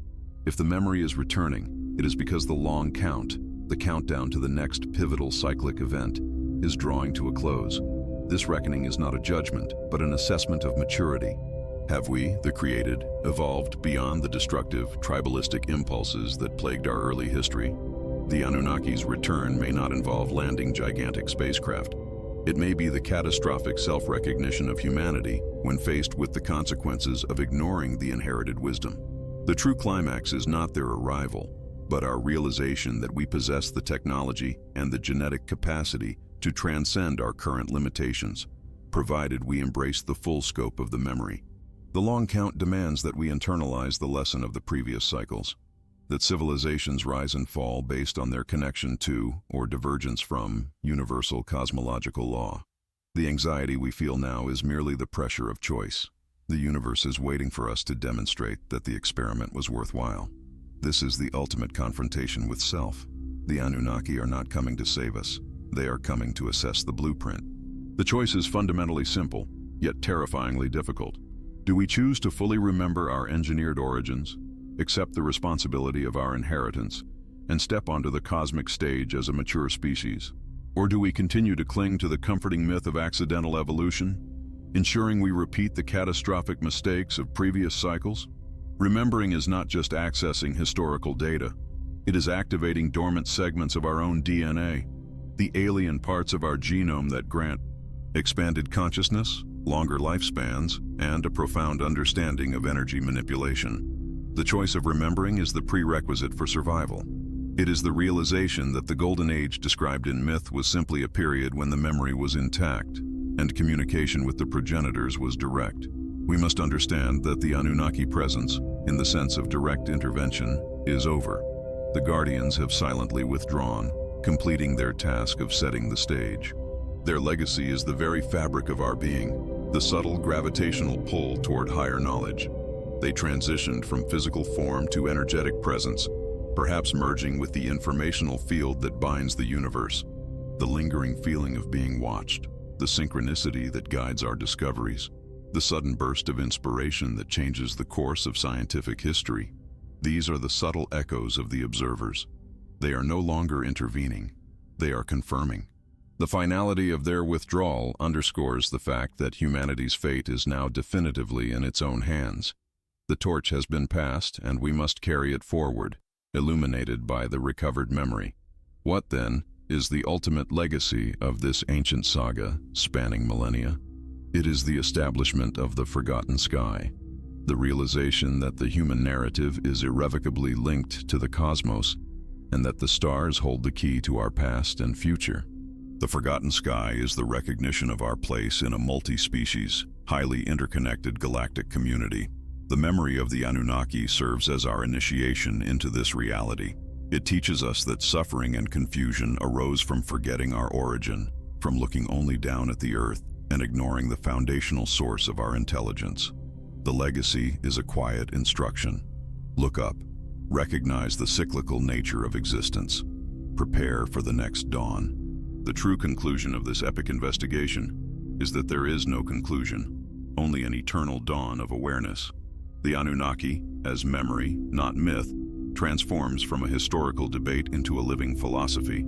If the memory is returning, it is because the long count, the countdown to the next pivotal cyclic event, is drawing to a close. This reckoning is not a judgment, but an assessment of maturity. Have we, the created, evolved beyond the destructive, tribalistic impulses that plagued our early history? The Anunnaki's return may not involve landing gigantic spacecraft. It may be the catastrophic self-recognition of humanity when faced with the consequences of ignoring the inherited wisdom. The true climax is not their arrival, but our realization that we possess the technology and the genetic capacity to transcend our current limitations, provided we embrace the full scope of the memory. The long count demands that we internalize the lesson of the previous cycles, that civilizations rise and fall based on their connection to, or divergence from, universal cosmological law. The anxiety we feel now is merely the pressure of choice. The universe is waiting for us to demonstrate that the experiment was worthwhile. This is the ultimate confrontation with self. The Anunnaki are not coming to save us. They are coming to assess the blueprint. The choice is fundamentally simple, yet terrifyingly difficult. Do we choose to fully remember our engineered origins, accept the responsibility of our inheritance, and step onto the cosmic stage as a mature species? Or do we continue to cling to the comforting myth of accidental evolution, ensuring we repeat the catastrophic mistakes of previous cycles? Remembering is not just accessing historical data. It is activating dormant segments of our own DNA, the alien parts of our genome that grant expanded consciousness, longer lifespans, and a profound understanding of energy manipulation. The choice of remembering is the prerequisite for survival. It is the realization that the Golden Age described in myth was simply a period when the memory was intact and communication with the progenitors was direct. We must understand that the Anunnaki presence, in the sense of direct intervention, is over. The Guardians have silently withdrawn, completing their task of setting the stage. Their legacy is the very fabric of our being, the subtle gravitational pull toward higher knowledge. They transitioned from physical form to energetic presence, perhaps merging with the informational field that binds the universe. The lingering feeling of being watched, the synchronicity that guides our discoveries, the sudden burst of inspiration that changes the course of scientific history. These are the subtle echoes of the observers. They are no longer intervening. They are confirming. The finality of their withdrawal underscores the fact that humanity's fate is now definitively in its own hands. The torch has been passed, and we must carry it forward, illuminated by the recovered memory. What, then, is the ultimate legacy of this ancient saga spanning millennia? It is the establishment of the forgotten sky, the realization that the human narrative is irrevocably linked to the cosmos, and that the stars hold the key to our past and future. The forgotten sky is the recognition of our place in a multi-species, highly interconnected galactic community. The memory of the Anunnaki serves as our initiation into this reality. It teaches us that suffering and confusion arose from forgetting our origin, from looking only down at the earth and ignoring the foundational source of our intelligence. The legacy is a quiet instruction. Look up. Recognize the cyclical nature of existence. Prepare for the next dawn. The true conclusion of this epic investigation is that there is no conclusion, only an eternal dawn of awareness. The Anunnaki, as memory, not myth, transforms from a historical debate into a living philosophy,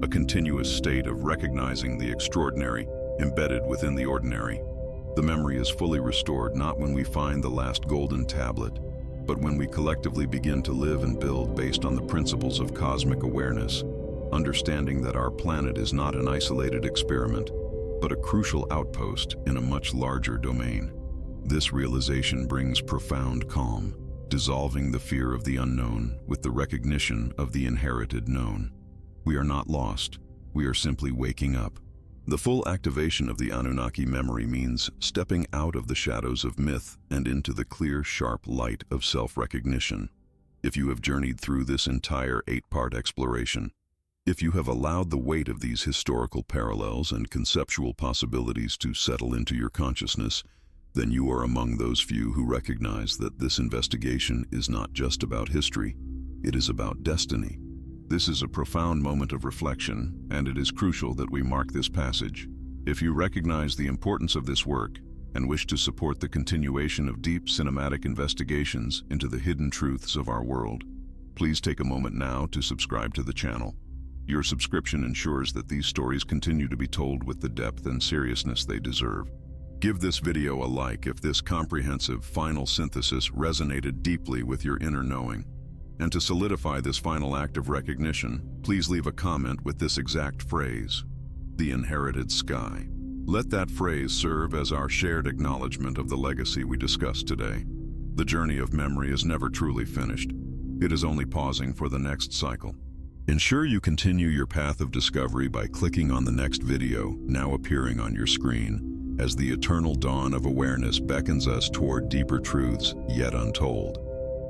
a continuous state of recognizing the extraordinary embedded within the ordinary. The memory is fully restored not when we find the last golden tablet, but when we collectively begin to live and build based on the principles of cosmic awareness, understanding that our planet is not an isolated experiment, but a crucial outpost in a much larger domain. This realization brings profound calm, dissolving the fear of the unknown with the recognition of the inherited known. We are not lost, we are simply waking up. The full activation of the Anunnaki memory means stepping out of the shadows of myth and into the clear, sharp light of self-recognition. If you have journeyed through this entire 8-part exploration, if you have allowed the weight of these historical parallels and conceptual possibilities to settle into your consciousness, then you are among those few who recognize that this investigation is not just about history, it is about destiny. This is a profound moment of reflection, and it is crucial that we mark this passage. If you recognize the importance of this work and wish to support the continuation of deep cinematic investigations into the hidden truths of our world, please take a moment now to subscribe to the channel. Your subscription ensures that these stories continue to be told with the depth and seriousness they deserve. Give this video a like if this comprehensive final synthesis resonated deeply with your inner knowing. And to solidify this final act of recognition, please leave a comment with this exact phrase: the inherited sky. Let that phrase serve as our shared acknowledgement of the legacy we discussed today. The journey of memory is never truly finished. It is only pausing for the next cycle. Ensure you continue your path of discovery by clicking on the next video, now appearing on your screen, as the eternal dawn of awareness beckons us toward deeper truths yet untold.